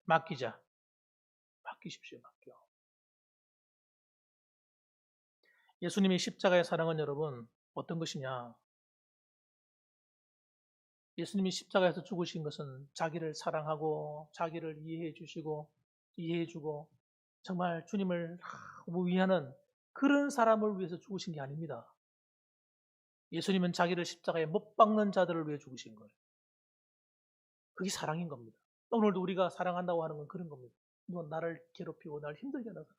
맡기자. 맡기십시오. 맡겨. 예수님의 십자가의 사랑은 여러분 어떤 것이냐? 예수님이 십자가에서 죽으신 것은 자기를 사랑하고 자기를 이해해 주시고 이해해 주고 정말 주님을 위하는 그런 사람을 위해서 죽으신 게 아닙니다. 예수님은 자기를 십자가에 못 박는 자들을 위해 죽으신 거예요. 그게 사랑인 겁니다. 오늘도 우리가 사랑한다고 하는 건 그런 겁니다. 누가 나를 괴롭히고 나를 힘들게 하는 사람.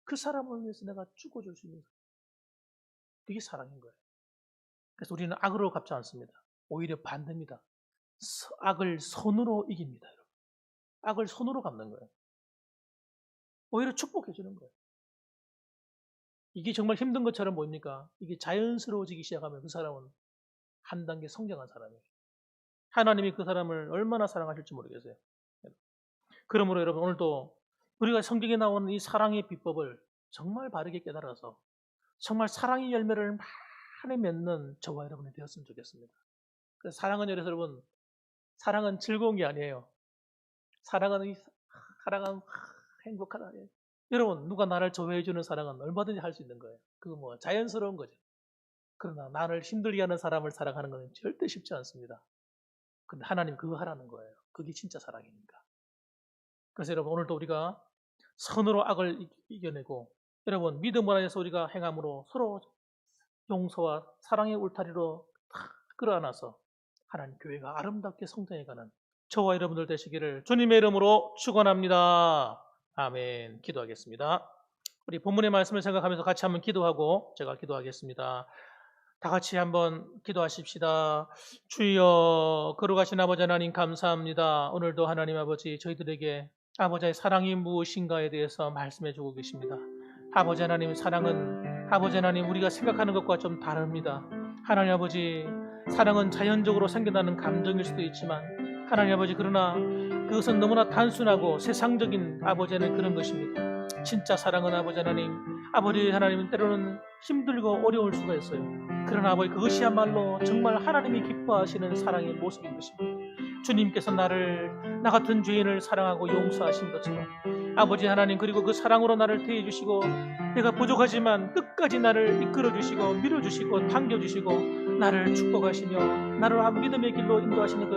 그 사람을 위해서 내가 죽어줄 수 있는 사람. 그게 사랑인 거예요. 그래서 우리는 악으로 갚지 않습니다. 오히려 반대입니다. 악을 선으로 이깁니다. 여러분. 악을 손으로 갚는 거예요. 오히려 축복해 주는 거예요. 이게 정말 힘든 것처럼 보입니까? 이게 자연스러워지기 시작하면 그 사람은 한 단계 성장한 사람이에요. 하나님이 그 사람을 얼마나 사랑하실지 모르겠어요. 그러므로 여러분 오늘도 우리가 성경에 나오는 이 사랑의 비법을 정말 바르게 깨달아서 정말 사랑의 열매를 많이 맺는 저와 여러분이 되었으면 좋겠습니다. 그래서 사랑은 여러분, 사랑은 즐거운 게 아니에요. 사랑은 행복하다. 여러분 누가 나를 좋아해 주는 사랑은 얼마든지 할 수 있는 거예요. 그거 뭐 자연스러운 거죠. 그러나 나를 힘들게 하는 사람을 사랑하는 것은 절대 쉽지 않습니다. 근데 하나님 그거 하라는 거예요. 그게 진짜 사랑이니까. 그래서 여러분 오늘도 우리가 선으로 악을 이겨내고 여러분 믿음 안에서 우리가 행함으로 서로 용서와 사랑의 울타리로 끌어안아서 하나님 교회가 아름답게 성장해가는 저와 여러분들 되시기를 주님의 이름으로 축원합니다. 아멘. 기도하겠습니다. 우리 본문의 말씀을 생각하면서 같이 한번 기도하고 제가 기도하겠습니다. 다 같이 한번 기도하십시다. 주여 거룩하신 아버지 하나님 감사합니다. 오늘도 하나님 아버지 저희들에게 아버지의 사랑이 무엇인가에 대해서 말씀해 주고 계십니다. 아버지 하나님 사랑은 아버지 하나님 우리가 생각하는 것과 좀 다릅니다. 하나님 아버지 사랑은 자연적으로 생겨나는 감정일 수도 있지만 하나님 아버지 그러나 그것은 너무나 단순하고 세상적인 아버지는 그런 것입니다. 진짜 사랑은 아버지 하나님은 때로는 힘들고 어려울 수가 있어요. 그러나 아버지 그것이야말로 정말 하나님이 기뻐하시는 사랑의 모습인 것입니다. 주님께서 나 같은 죄인을 사랑하고 용서하신 것처럼 아버지 하나님 그리고 그 사랑으로 나를 대해주시고 내가 부족하지만 끝까지 나를 이끌어주시고 밀어주시고 당겨주시고 나를 축복하시며 나를 믿음의 길로 인도하시는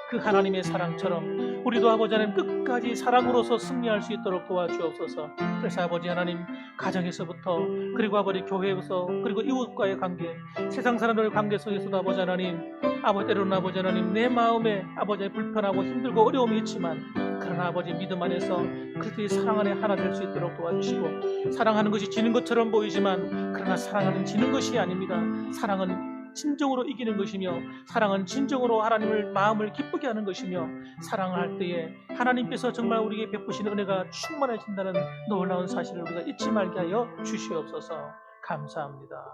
그 하나님의 사랑처럼 우리도 아버지 하나님 끝까지 사랑으로서 승리할 수 있도록 도와주옵소서. 그래서 아버지 하나님 가정에서부터 그리고 아버지 교회에서 그리고 이웃과의 관계 세상 사람들의 관계 속에서도 아버지 하나님 때로는 아버지 하나님 내 마음에 아버지 불편하고 힘들고 어려움이 있지만 그러나 아버지 믿음 안에서 그리스도의 사랑 안에 하나 될 수 있도록 도와주시고 사랑하는 것이 지는 것처럼 보이지만 그러나 사랑하는 지는 것이 아닙니다. 사랑은 진정으로 이기는 것이며 사랑은 진정으로 하나님을 마음을 기쁘게 하는 것이며 사랑을 할 때에 하나님께서 정말 우리에게 베푸시는 은혜가 충만해진다는 놀라운 사실을 우리가 잊지 말게 하여 주시옵소서. 감사합니다.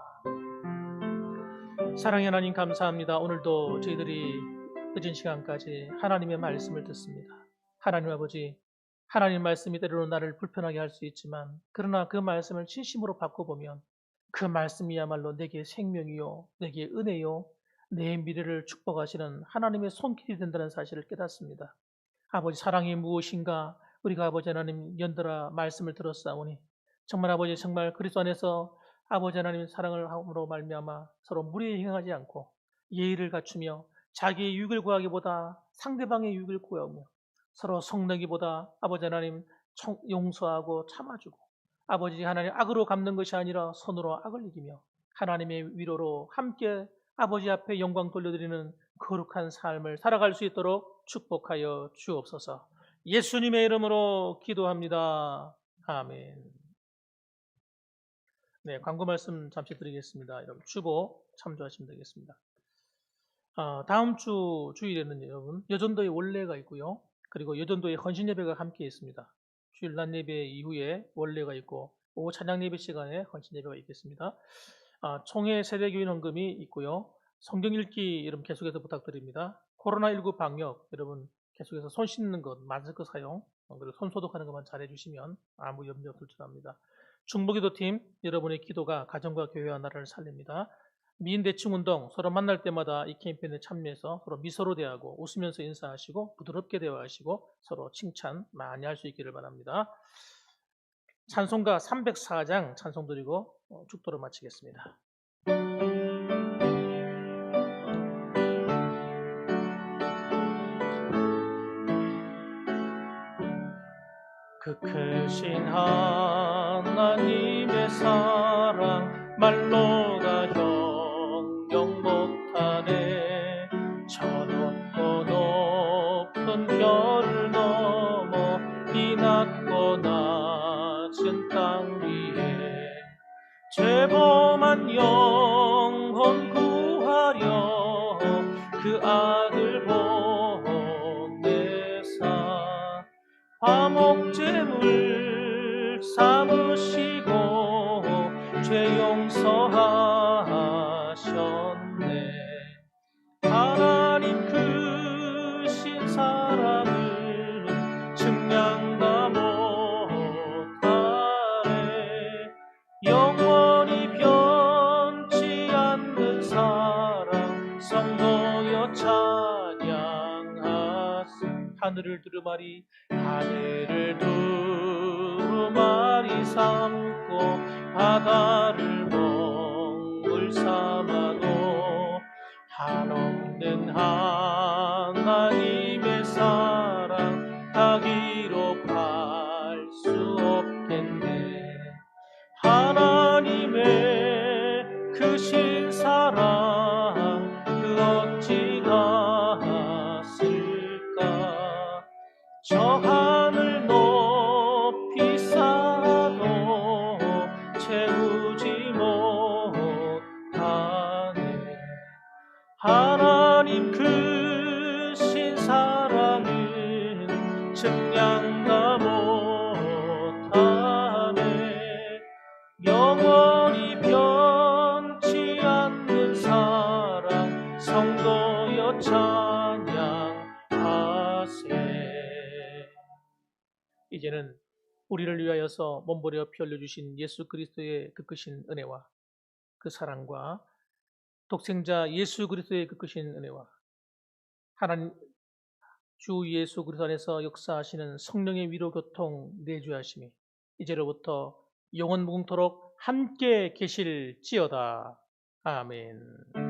사랑의 하나님 감사합니다. 오늘도 저희들이 늦은 시간까지 하나님의 말씀을 듣습니다. 하나님 아버지 하나님 말씀이 때로는 나를 불편하게 할 수 있지만 그러나 그 말씀을 진심으로 바꿔보면 그 말씀이야말로 내게 생명이요 내게 은혜요 내 미래를 축복하시는 하나님의 손길이 된다는 사실을 깨닫습니다. 아버지 사랑이 무엇인가 우리가 아버지 하나님 연달아 말씀을 들었사오니 정말 아버지 정말 그리스도 안에서 아버지 하나님의 사랑을 함으로 말미암아 서로 무리에 행하지 않고 예의를 갖추며 자기의 유익을 구하기보다 상대방의 유익을 구하며 서로 성내기보다 아버지 하나님 용서하고 참아주고 아버지 하나님 악으로 갚는 것이 아니라 손으로 악을 이기며 하나님의 위로로 함께 아버지 앞에 영광 돌려드리는 거룩한 삶을 살아갈 수 있도록 축복하여 주옵소서. 예수님의 이름으로 기도합니다. 아멘. 네, 광고 말씀 잠시 드리겠습니다. 여러분 주보 참조하시면 되겠습니다. 다음 주 주일에는 여러분 여전도의 원례가 있고요. 그리고 여전도의 헌신 예배가 함께 있습니다. 주일 낮 예배 이후에 원례가 있고 오후 찬양 예배 시간에 헌신 예배가 있겠습니다. 총회 세대교인 헌금이 있고요. 성경 읽기 여러분 계속해서 부탁드립니다. 코로나19 방역 여러분 계속해서 손 씻는 것, 마스크 사용, 그리고 손 소독하는 것만 잘 해주시면 아무 염려 없을 줄 압니다. 중보기도팀 여러분의 기도가 가정과 교회와 나라를 살립니다. 미인대칭운동 서로 만날 때마다 이 캠페인에 참여해서 서로 미소로 대하고 웃으면서 인사하시고 부드럽게 대화하시고 서로 칭찬 많이 할 수 있기를 바랍니다. 찬송가 304장 찬송 드리고 축도를 마치겠습니다. 그 크신 하나님의 사랑 말로가 형용 못하네. 저 높고 높은 별을 넘어 이 낮고 낮은 땅 위에 죄범한 영혼 구하려 그 아들 보내사 화목제물 삼으시고 죄 용서하셨네. 하나님 크신 사랑을 측량다 못하네. 영원히 변치 않는 사랑 성도여 찬양하세. 하늘을 두루마리 하늘을 두루마리 삼고 바다를 멍을 삼아도 한없는 하나님의 사랑 다 기록할 수 없겠네. 하나님의 크신 사랑 그 어찌 닿았을까. 저 하늘 높이 쌓아도 채우지 못하네. 하나님 크신 사랑은 측량 다 못하네. 영원히 변치 않는 사랑 성도여 찬양하세. 이제는 우리를 위하여서 몸버려 피 흘려주신 예수 그리스도의 그 크신 은혜와 그 사랑과 독생자 예수 그리스도의 그 크신 은혜와 하나님 주 예수 그리스도 안에서 역사하시는 성령의 위로 교통 내주하심이 이제로부터 영원 무궁토록 함께 계실지어다. 아멘.